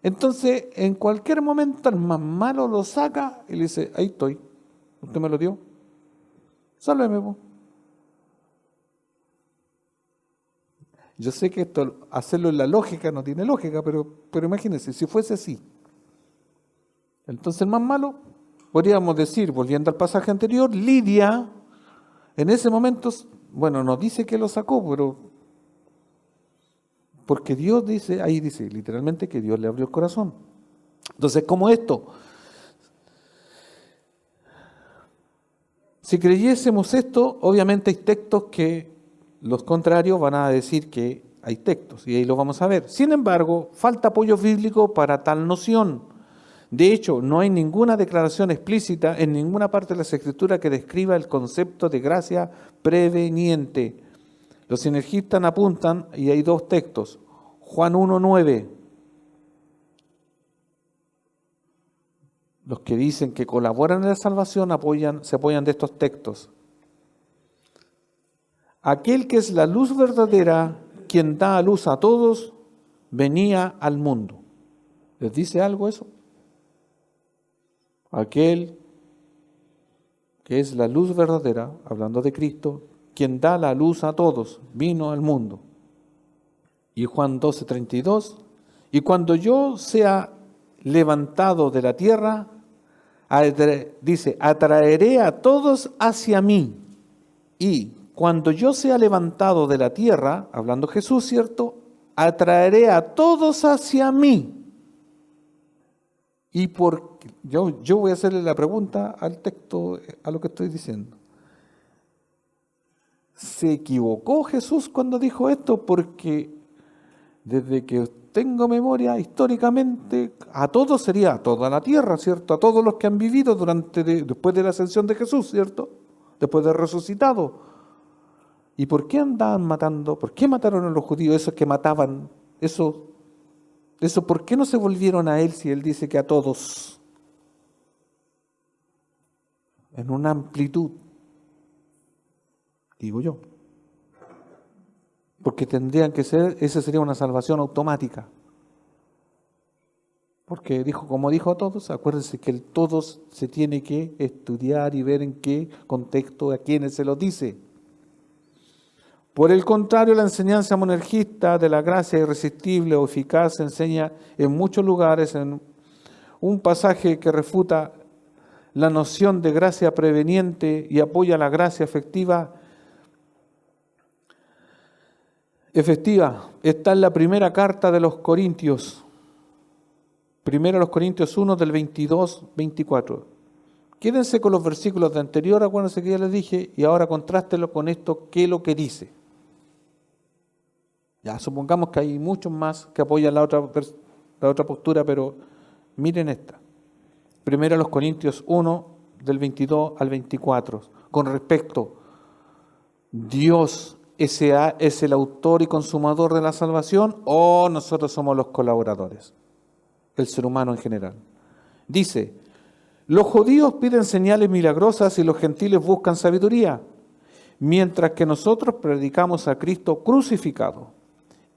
entonces en cualquier momento el más malo lo saca y le dice, ahí estoy, usted me lo dio, sálveme vos. Yo sé que esto, hacerlo en la lógica no tiene lógica, pero imagínense, si fuese así, entonces el más malo, podríamos decir, volviendo al pasaje anterior, Lidia, en ese momento, bueno, no dice que lo sacó, pero porque Dios dice, ahí dice literalmente que Dios le abrió el corazón. Entonces, ¿cómo esto? Si creyésemos esto, obviamente hay textos que los contrarios van a decir que hay textos, y ahí lo vamos a ver. Sin embargo, falta apoyo bíblico para tal noción. De hecho, no hay ninguna declaración explícita en ninguna parte de las Escrituras que describa el concepto de gracia preveniente. Los sinergistas apuntan, y hay dos textos, Juan 1:9. Los que dicen que colaboran en la salvación se apoyan de estos textos. aquel que es la luz verdadera, quien da a luz a todos, venía al mundo. ¿Les dice algo eso? Aquel que es la luz verdadera, hablando de Cristo, quien da la luz a todos, vino al mundo. Y Juan 12:32, y cuando yo sea levantado de la tierra, dice, atraeré a todos hacia mí. Y cuando yo sea levantado de la tierra, hablando Jesús, ¿cierto? Atraeré a todos hacia mí. Y yo voy a hacerle la pregunta al texto, a lo que estoy diciendo. ¿Se equivocó Jesús cuando dijo esto? Porque desde que tengo memoria, históricamente, a todos sería a toda la tierra, ¿cierto? A todos los que han vivido después de la ascensión de Jesús, ¿cierto? Después de resucitado. ¿Y por qué andaban matando? ¿Por qué mataron a los judíos, esos que mataban? Eso, ¿por qué no se volvieron a él si él dice que a todos? En una amplitud, digo yo. Porque tendrían que ser, esa sería una salvación automática. Porque como dijo a todos, acuérdense que el todos se tiene que estudiar y ver en qué contexto, a quiénes se lo dice. Por el contrario, la enseñanza monergista de la gracia irresistible o eficaz enseña en muchos lugares en un pasaje que refuta la noción de gracia preveniente y apoya la gracia efectiva. Está en la primera carta de los Corintios, primero los Corintios 1 del 22-24. Quédense con los versículos de anterior, acuérdense que ya les dije, y ahora contrástelo con esto, ¿qué es lo que dice? Ya, supongamos que hay muchos más que apoyan la otra postura, pero miren esta. Primero los Corintios 1 del 22 al 24, con respecto, Dios es el autor y consumador de la salvación o nosotros somos los colaboradores, el ser humano en general. Dice, los judíos piden señales milagrosas y los gentiles buscan sabiduría, mientras que nosotros predicamos a Cristo crucificado.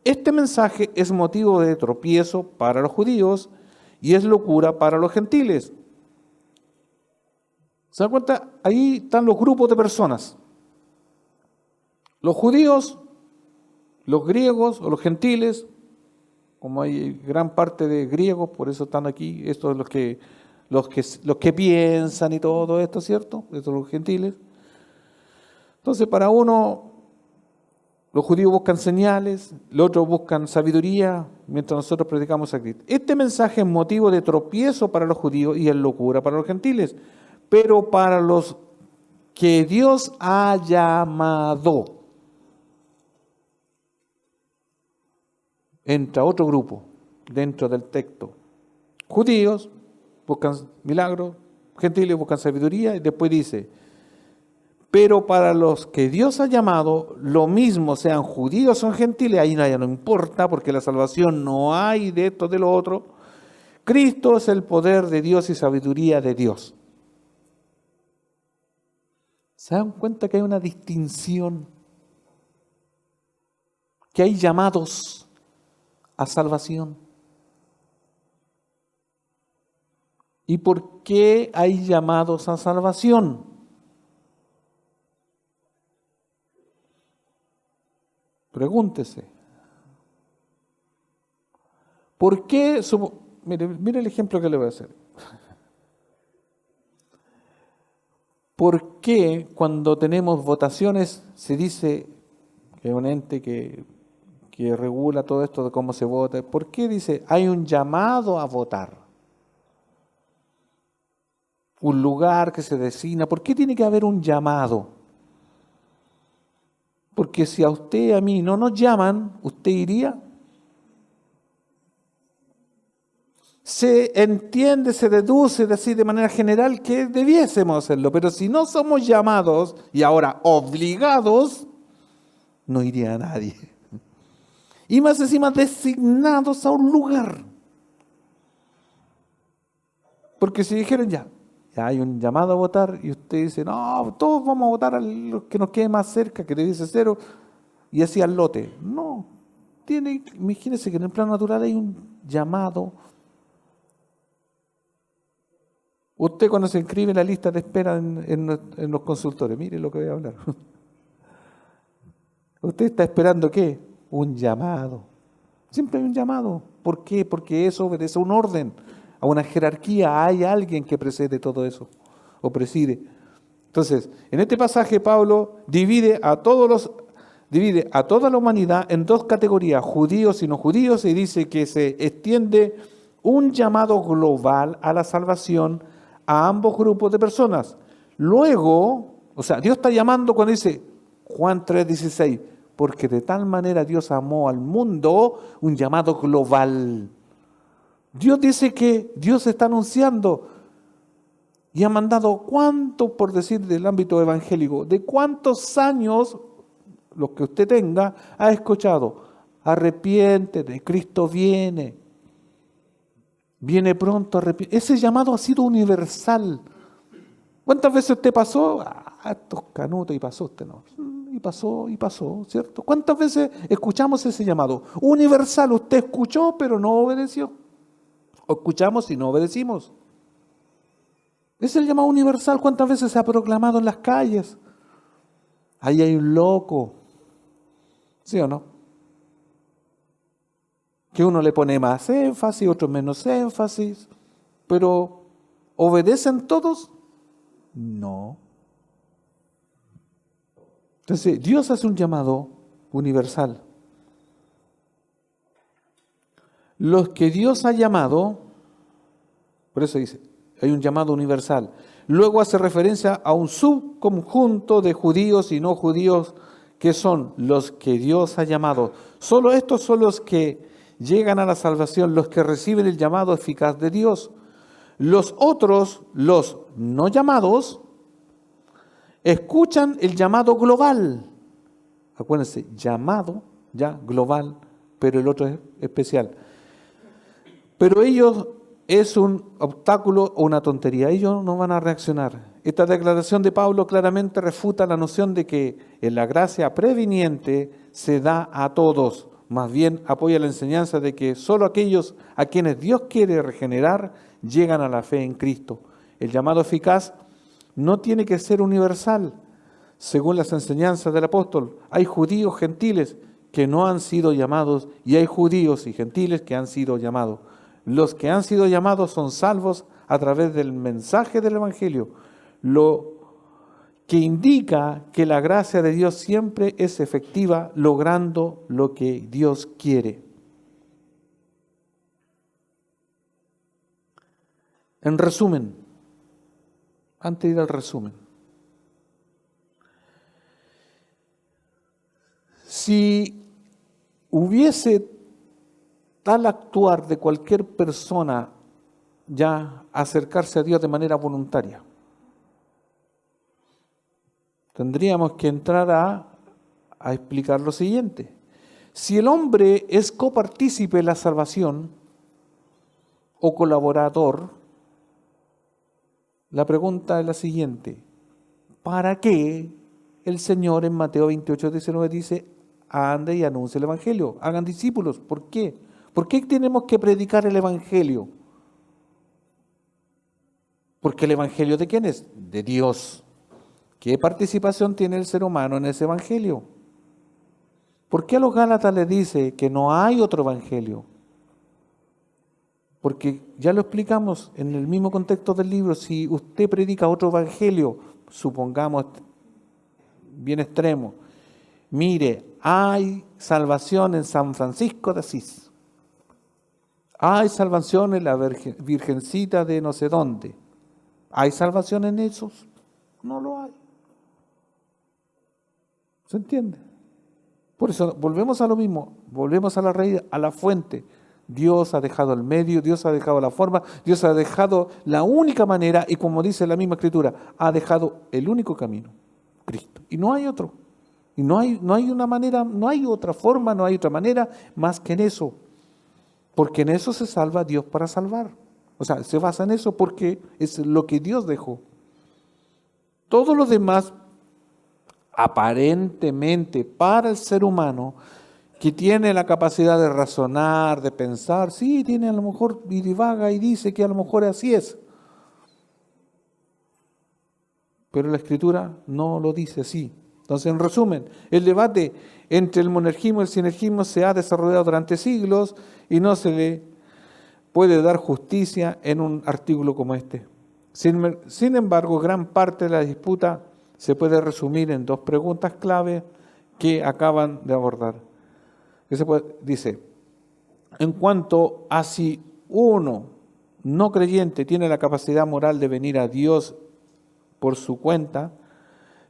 Este mensaje es motivo de tropiezo para los judíos y es locura para los gentiles. ¿Se dan cuenta? Ahí están los grupos de personas. Los judíos, los griegos o los gentiles, como hay gran parte de griegos, por eso están aquí, estos los que piensan y todo esto, ¿cierto? Estos son los gentiles. Entonces, para uno, los judíos buscan señales, los otros buscan sabiduría, mientras nosotros predicamos a Cristo. Este mensaje es motivo de tropiezo para los judíos y es locura para los gentiles, pero para los que Dios ha llamado, entra otro grupo dentro del texto. Judíos buscan milagros, gentiles buscan sabiduría, y después dice, pero para los que Dios ha llamado, lo mismo sean judíos o gentiles, ahí ya no importa, porque la salvación no hay de esto, de lo otro. Cristo es el poder de Dios y sabiduría de Dios. ¿Se dan cuenta que hay una distinción? Que hay llamados a salvación. ¿Y por qué hay llamados a salvación? Pregúntese. ¿Por qué? Mire el ejemplo que le voy a hacer. ¿Por qué cuando tenemos votaciones se dice que es un ente que regula todo esto de cómo se vota? ¿Por qué dice hay un llamado a votar? Un lugar que se designa. ¿Por qué tiene que haber un llamado? Porque si a usted y a mí no nos llaman, ¿usted iría? Se entiende, se deduce de manera general que debiésemos hacerlo, pero si no somos llamados y ahora obligados, no iría nadie. Y más encima designados a un lugar. Porque si dijeron ya, hay un llamado a votar y usted dice, no, todos vamos a votar a los que nos quede más cerca, que debiese cero, y así al lote. No, imagínese que en el plano natural hay un llamado. Usted cuando se inscribe en la lista de espera en los consultores, mire lo que voy a hablar. ¿Usted está esperando qué? Un llamado. Siempre hay un llamado. ¿Por qué? Porque eso obedece a un orden, a una jerarquía. Hay alguien que precede todo eso, o preside. Entonces, en este pasaje Pablo divide a toda la humanidad en dos categorías, judíos y no judíos, y dice que se extiende un llamado global a la salvación a ambos grupos de personas. Luego, o sea, Dios está llamando cuando dice Juan 3:16, porque de tal manera Dios amó al mundo, un llamado global. Dios dice que Dios está anunciando y ha mandado cuánto, por decir del ámbito evangélico, de cuántos años, los que usted tenga, ha escuchado, arrepiéntete, Cristo viene pronto, arrepiéntete. Ese llamado ha sido universal. ¿Cuántas veces usted pasó? Estos canutos, y pasó usted, ¿no? Y pasó, ¿cierto? ¿Cuántas veces escuchamos ese llamado? Universal, usted escuchó, pero no obedeció. O escuchamos y no obedecimos. Es el llamado universal. ¿Cuántas veces se ha proclamado en las calles? Ahí hay un loco. ¿Sí o no? Que uno le pone más énfasis, otro menos énfasis. Pero, ¿obedecen todos? No. Entonces, Dios hace un llamado universal. Los que Dios ha llamado, por eso dice, hay un llamado universal. Luego hace referencia a un subconjunto de judíos y no judíos, que son los que Dios ha llamado. Solo estos son los que llegan a la salvación, los que reciben el llamado eficaz de Dios. Los otros, los no llamados, escuchan el llamado global. Acuérdense, llamado, ya global, pero el otro es especial. Pero ellos es un obstáculo o una tontería. Ellos no van a reaccionar. Esta declaración de Pablo claramente refuta la noción de que en la gracia previniente se da a todos. Más bien apoya la enseñanza de que solo aquellos a quienes Dios quiere regenerar llegan a la fe en Cristo. El llamado eficaz no tiene que ser universal. Según las enseñanzas del apóstol, hay judíos gentiles que no han sido llamados y hay judíos y gentiles que han sido llamados. Los que han sido llamados son salvos a través del mensaje del Evangelio, lo que indica que la gracia de Dios siempre es efectiva, logrando lo que Dios quiere. En resumen, antes de ir al resumen, si hubiese tal actuar de cualquier persona ya acercarse a Dios de manera voluntaria, tendríamos que entrar a explicar lo siguiente. Si el hombre es copartícipe de la salvación o colaborador, la pregunta es la siguiente: ¿para qué el Señor en Mateo 28:19 dice, ande y anuncie el Evangelio, hagan discípulos? ¿Por qué? ¿Por qué tenemos que predicar el Evangelio? Porque el Evangelio, ¿de quién es? De Dios. ¿Qué participación tiene el ser humano en ese Evangelio? ¿Por qué a los Gálatas les dice que no hay otro Evangelio? Porque ya lo explicamos en el mismo contexto del libro. Si usted predica otro Evangelio, supongamos bien extremo, mire, hay salvación en San Francisco de Asís, hay salvación en la Virgencita de no sé dónde, ¿hay salvación en esos? No lo hay. ¿Se entiende? Por eso volvemos a lo mismo, volvemos a la raíz, a la fuente. Dios ha dejado el medio, Dios ha dejado la forma, Dios ha dejado la única manera, y como dice la misma Escritura, ha dejado el único camino, Cristo. Y no hay otro. Y no hay una manera, no hay otra forma, no hay otra manera más que en eso. Porque en eso se salva Dios para salvar. O sea, se basa en eso porque es lo que Dios dejó. Todo lo demás, aparentemente, para el ser humano, que tiene la capacidad de razonar, de pensar, sí, tiene a lo mejor, y divaga y dice que a lo mejor así es. Pero la Escritura no lo dice así. Entonces, en resumen, el debate entre el monergismo y el sinergismo se ha desarrollado durante siglos y no se le puede dar justicia en un artículo como este. Sin embargo, gran parte de la disputa se puede resumir en dos preguntas clave que acaban de abordar. Dice, en cuanto a si uno no creyente tiene la capacidad moral de venir a Dios por su cuenta,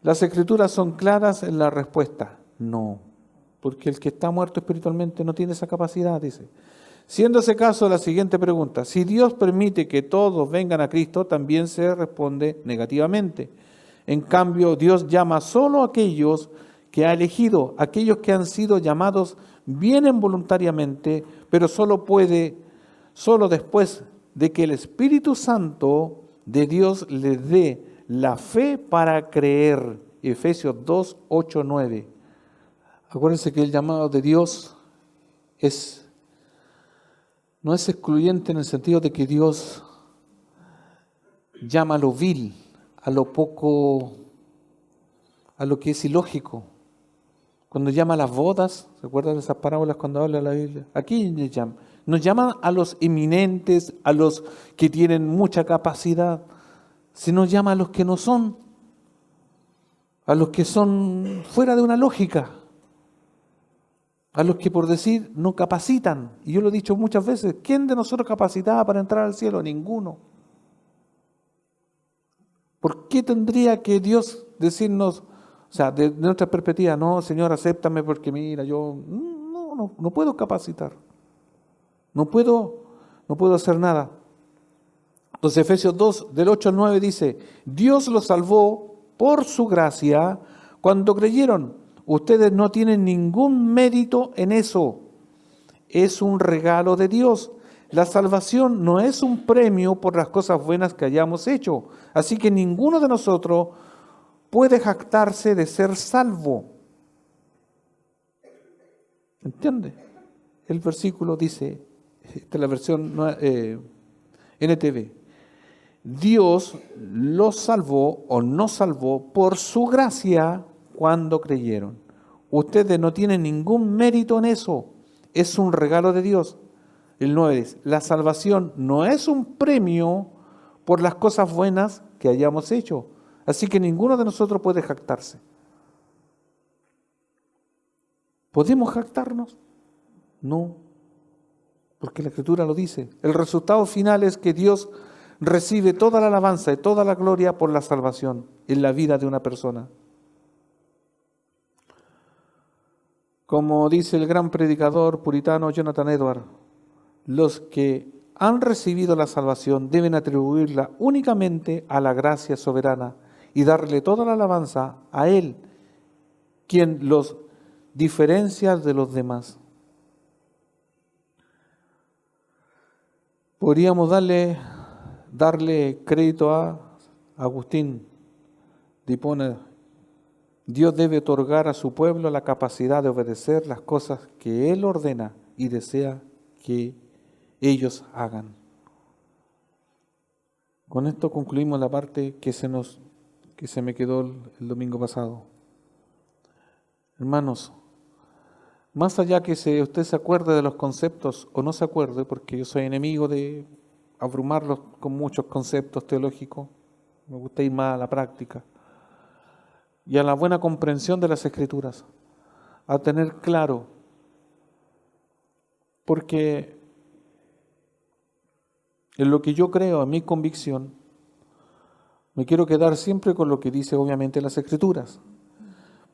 las Escrituras son claras en la respuesta, no, porque el que está muerto espiritualmente no tiene esa capacidad, dice. Siendo ese caso la siguiente pregunta, si Dios permite que todos vengan a Cristo, también se responde negativamente. En cambio, Dios llama solo a aquellos que ha elegido, aquellos que han sido llamados vienen voluntariamente, pero solo después de que el Espíritu Santo de Dios les dé la fe para creer. Efesios 2, 8, 9. Acuérdense que el llamado de Dios no es excluyente en el sentido de que Dios llama a lo vil, a lo poco, a lo que es ilógico. Cuando llama a las bodas, ¿se acuerdan de esas parábolas cuando habla la Biblia? Aquí nos llama a los eminentes, a los que tienen mucha capacidad, se nos llama a los que no son, a los que son fuera de una lógica, a los que por decir no capacitan. Y yo lo he dicho muchas veces, ¿quién de nosotros capacitaba para entrar al cielo? Ninguno. ¿Por qué tendría que Dios decirnos, o sea, de nuestra perspectiva, no, Señor, acéptame porque mira, yo no puedo capacitar, no puedo hacer nada? Entonces Efesios 2, del 8 al 9 dice, Dios los salvó por su gracia cuando creyeron. Ustedes no tienen ningún mérito en eso. Es un regalo de Dios. La salvación no es un premio por las cosas buenas que hayamos hecho. Así que ninguno de nosotros puede jactarse de ser salvo. ¿Entiende? El versículo dice, esta es la versión NTV, Dios los salvó o nos salvó por su gracia cuando creyeron. Ustedes no tienen ningún mérito en eso. Es un regalo de Dios. El 9 dice, la salvación no es un premio por las cosas buenas que hayamos hecho. Así que ninguno de nosotros puede jactarse. ¿Podemos jactarnos? No, porque la Escritura lo dice. El resultado final es que Dios recibe toda la alabanza y toda la gloria por la salvación en la vida de una persona. Como dice el gran predicador puritano Jonathan Edwards, los que han recibido la salvación deben atribuirla únicamente a la gracia soberana y darle toda la alabanza a Él, quien los diferencia de los demás. Podríamos darle crédito a Agustín de Hipona. Dios debe otorgar a su pueblo la capacidad de obedecer las cosas que Él ordena y desea que ellos hagan. Con esto concluimos la parte que se me quedó el domingo pasado. Hermanos, más allá que usted se acuerde de los conceptos o no se acuerde, porque yo soy enemigo de abrumarlos con muchos conceptos teológicos, me gusta ir más a la práctica y a la buena comprensión de las Escrituras, a tener claro, porque en lo que yo creo, en mi convicción, me quiero quedar siempre con lo que dice obviamente las Escrituras,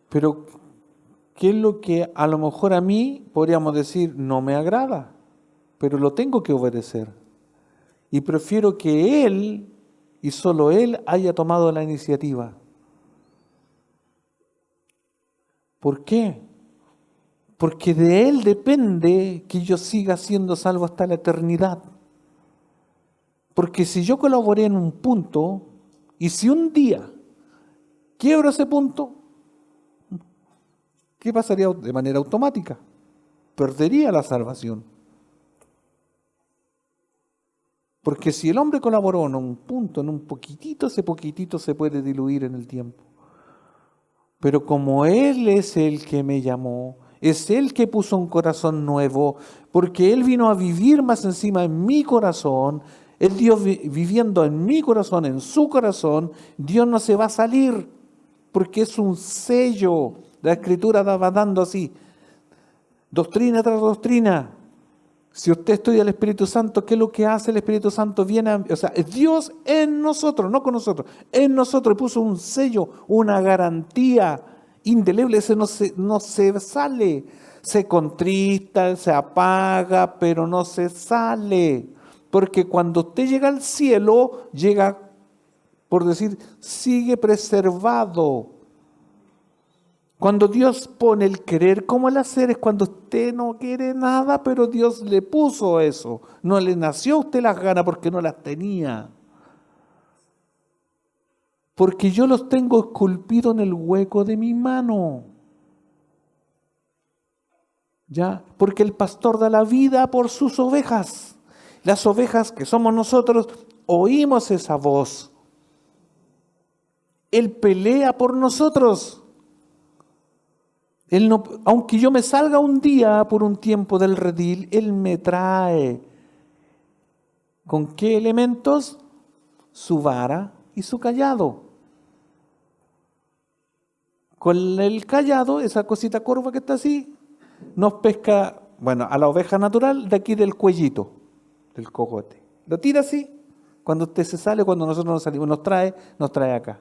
pero ¿qué es lo que a lo mejor a mí podríamos decir no me agrada? Pero lo tengo que obedecer. Y prefiero que Él, y solo Él, haya tomado la iniciativa. ¿Por qué? Porque de Él depende que yo siga siendo salvo hasta la eternidad. Porque si yo colaboré en un punto, y si un día quiebro ese punto, ¿qué pasaría de manera automática? Perdería la salvación. Porque si el hombre colaboró en un punto, en un poquitito, ese poquitito se puede diluir en el tiempo. Pero como Él es el que me llamó, es Él que puso un corazón nuevo, porque Él vino a vivir más encima en mi corazón, el Dios viviendo en mi corazón, en su corazón, Dios no se va a salir, porque es un sello. La Escritura va dando así, doctrina tras doctrina. Si usted estudia el Espíritu Santo, ¿qué es lo que hace el Espíritu Santo? Es Dios en nosotros, no con nosotros, en nosotros puso un sello, una garantía indeleble, ese no se sale, se contrista, se apaga, pero no se sale, porque cuando usted llega al cielo, llega, por decir, sigue preservado. Cuando Dios pone el querer como el hacer es cuando usted no quiere nada, pero Dios le puso eso. No le nació a usted las ganas porque no las tenía. Porque yo los tengo esculpidos en el hueco de mi mano. ¿Ya? Porque el pastor da la vida por sus ovejas. Las ovejas que somos nosotros oímos esa voz. Él pelea por nosotros. Él no, aunque yo me salga un día por un tiempo del redil, Él me trae. ¿Con qué elementos? Su vara y su cayado. Con el cayado, esa cosita curva que está así, nos pesca, bueno, a la oveja natural de aquí del cuellito, del cogote. Lo tira así, cuando usted se sale, cuando nosotros nos salimos, nos trae acá.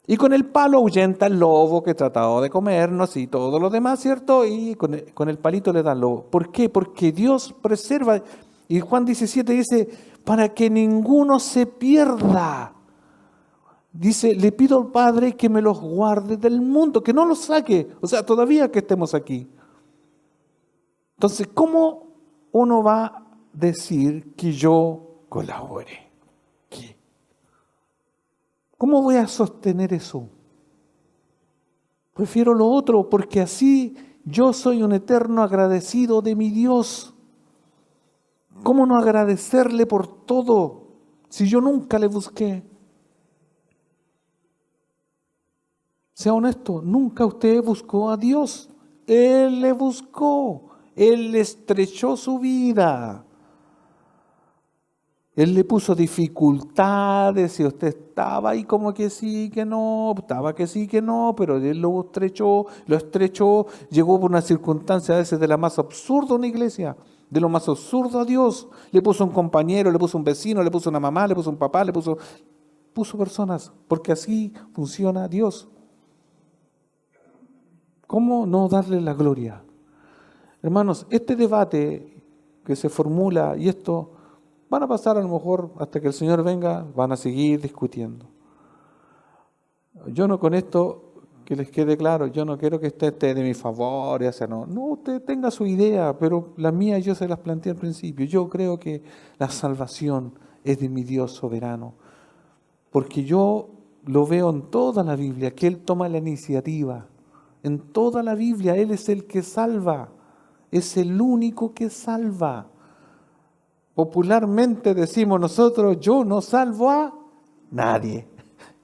Y con el palo ahuyenta el lobo que trataba de comernos y todo lo demás, ¿cierto? Y con el palito le da al lobo. ¿Por qué? Porque Dios preserva. Y Juan 17 dice, para que ninguno se pierda. Dice, le pido al Padre que me los guarde del mundo, que no los saque. O sea, todavía que estemos aquí. Entonces, ¿cómo uno va a decir que yo colabore? ¿Qué? ¿Cómo voy a sostener eso? Prefiero lo otro porque así yo soy un eterno agradecido de mi Dios. ¿Cómo no agradecerle por todo si yo nunca le busqué? Sea honesto, nunca usted buscó a Dios. Él le buscó. Él le estrechó su vida. Él le puso dificultades y usted estaba ahí como que sí, que no, estaba que sí, que no, pero Él lo estrechó, llegó por una circunstancia a veces de la más absurda una iglesia, de lo más absurdo a Dios. Le puso un compañero, le puso un vecino, le puso una mamá, le puso un papá, puso personas, porque así funciona Dios. ¿Cómo no darle la gloria? Hermanos, este debate que se formula y esto van a pasar a lo mejor hasta que el Señor venga, van a seguir discutiendo. Yo no con esto, que les quede claro, yo no quiero que usted esté de mi favor, no, usted tenga su idea, pero la mía yo se las planteé al principio. Yo creo que la salvación es de mi Dios soberano, porque yo lo veo en toda la Biblia, que Él toma la iniciativa. En toda la Biblia Él es el que salva, es el único que salva. Popularmente decimos nosotros, yo no salvo a nadie.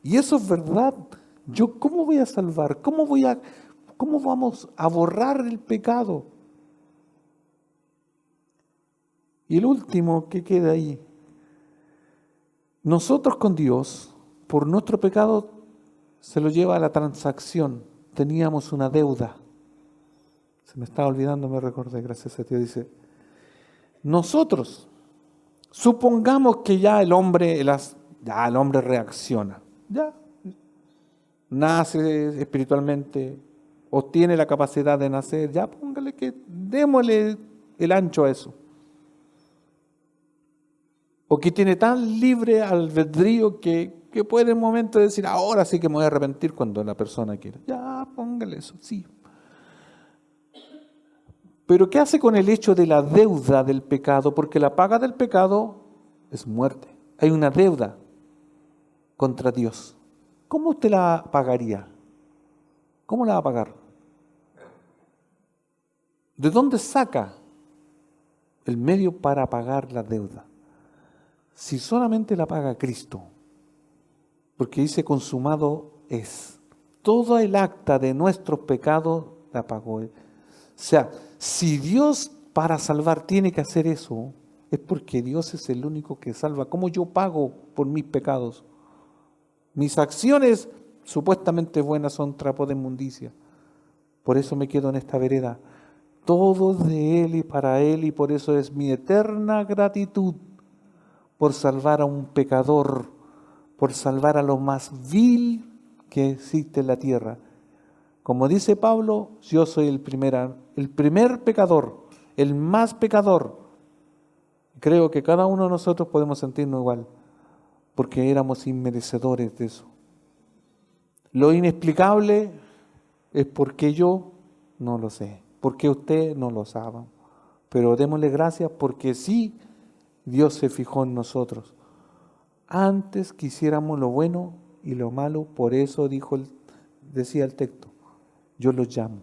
Y eso es verdad. Yo, ¿cómo voy a salvar? ¿Cómo vamos a borrar el pecado? Y el último que queda ahí. Nosotros con Dios, por nuestro pecado, se lo lleva a la transacción. Teníamos una deuda. Se me estaba olvidando, me recordé, gracias a Dios. Dice, nosotros, supongamos que ya el hombre reacciona, ya nace espiritualmente, o tiene la capacidad de nacer, ya póngale que démosle el ancho a eso. O que tiene tan libre albedrío que puede en un momento decir, ahora sí que me voy a arrepentir cuando la persona quiera. Ya, póngale eso, sí. Pero ¿qué hace con el hecho de la deuda del pecado? Porque la paga del pecado es muerte. Hay una deuda contra Dios. ¿Cómo usted la pagaría? ¿Cómo la va a pagar? ¿De dónde saca el medio para pagar la deuda? Si solamente la paga Cristo, porque dice consumado es. Todo el acta de nuestros pecados la pagó Él. O sea, si Dios para salvar tiene que hacer eso, es porque Dios es el único que salva. ¿Cómo yo pago por mis pecados? Mis acciones supuestamente buenas son trapo de inmundicia. Por eso me quedo en esta vereda. Todo de Él y para Él, y por eso es mi eterna gratitud por salvar a un pecador, por salvar a lo más vil que existe en la tierra. Como dice Pablo, yo soy el primer pecador, el más pecador. Creo que cada uno de nosotros podemos sentirnos igual, porque éramos inmerecedores de eso. Lo inexplicable es porque yo no lo sé, porque usted no lo sabe. Pero démosle gracias porque sí, Dios se fijó en nosotros. Antes que hiciéramos lo bueno y lo malo, por eso decía el texto, yo los llamo.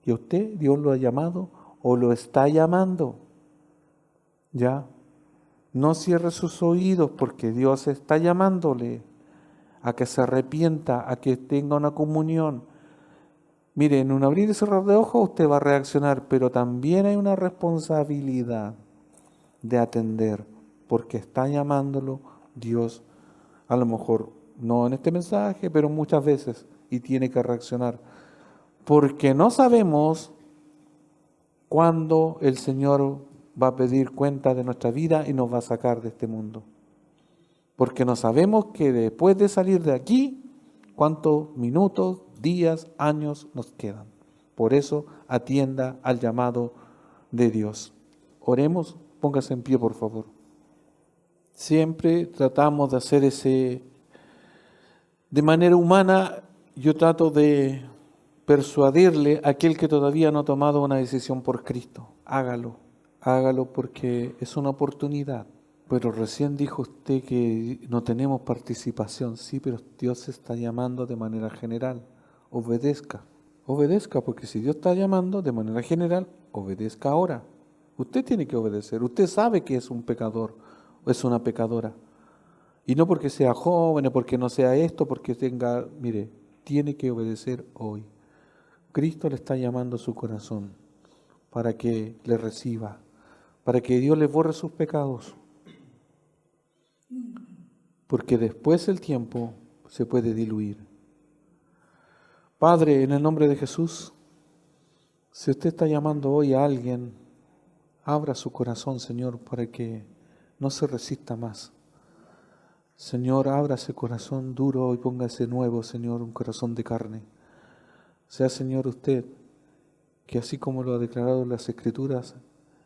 Y a usted Dios lo ha llamado o lo está llamando. Ya, no cierre sus oídos porque Dios está llamándole a que se arrepienta, a que tenga una comunión. Mire, en un abrir y cerrar de ojos usted va a reaccionar, pero también hay una responsabilidad de atender, porque está llamándolo Dios, a lo mejor no en este mensaje, pero muchas veces, y tiene que reaccionar, porque no sabemos cuándo el Señor va a pedir cuenta de nuestra vida y nos va a sacar de este mundo. Porque no sabemos que después de salir de aquí, cuántos minutos, días, años nos quedan. Por eso atienda al llamado de Dios. Oremos, póngase en pie por favor. Siempre tratamos de hacer de manera humana, yo trato de persuadirle a aquel que todavía no ha tomado una decisión por Cristo. Hágalo porque es una oportunidad. Pero recién dijo usted que no tenemos participación. Sí, pero Dios está llamando de manera general. Obedezca, porque si Dios está llamando de manera general, obedezca ahora. Usted tiene que obedecer. Usted sabe que es un pecador o es una pecadora. Y no porque sea joven, o porque no sea esto, porque mire, tiene que obedecer hoy. Cristo le está llamando a su corazón para que le reciba, para que Dios le borre sus pecados. Porque después el tiempo se puede diluir. Padre, en el nombre de Jesús, si usted está llamando hoy a alguien, abra su corazón, Señor, para que no se resista más. Señor, abra ese corazón duro y póngase nuevo, Señor, un corazón de carne. Sea, Señor, usted, que así como lo ha declarado en las Escrituras,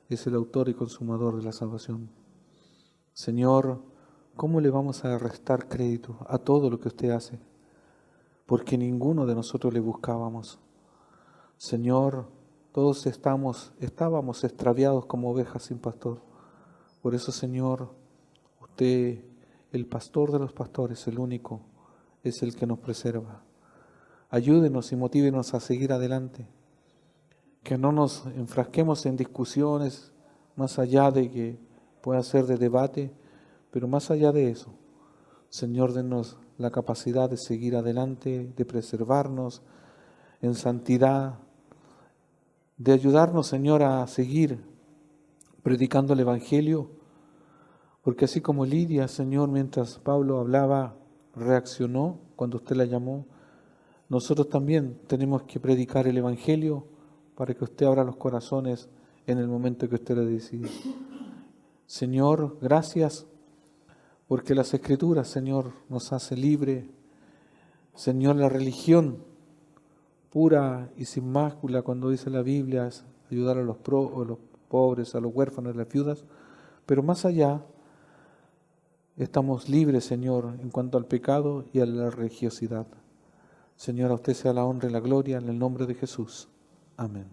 es el autor y consumador de la salvación. Señor, ¿cómo le vamos a restar crédito a todo lo que usted hace? Porque ninguno de nosotros le buscábamos. Señor, todos estábamos extraviados como ovejas sin pastor. Por eso, Señor, usted, el pastor de los pastores, el único, es el que nos preserva. Ayúdenos y motívenos a seguir adelante. Que no nos enfrasquemos en discusiones más allá de que pueda ser de debate, pero más allá de eso, Señor, denos la capacidad de seguir adelante, de preservarnos en santidad, de ayudarnos, Señor, a seguir predicando el Evangelio, porque así como Lidia, Señor, mientras Pablo hablaba, reaccionó cuando usted la llamó, nosotros también tenemos que predicar el Evangelio para que usted abra los corazones en el momento que usted lo decide. Señor, gracias porque las Escrituras, Señor, nos hace libre. Señor, la religión pura y sin mácula, cuando dice la Biblia, es ayudar a los pobres, a los huérfanos, a las viudas, pero más allá, estamos libres, Señor, en cuanto al pecado y a la religiosidad. Señor, a usted sea la honra y la gloria en el nombre de Jesús. Amén.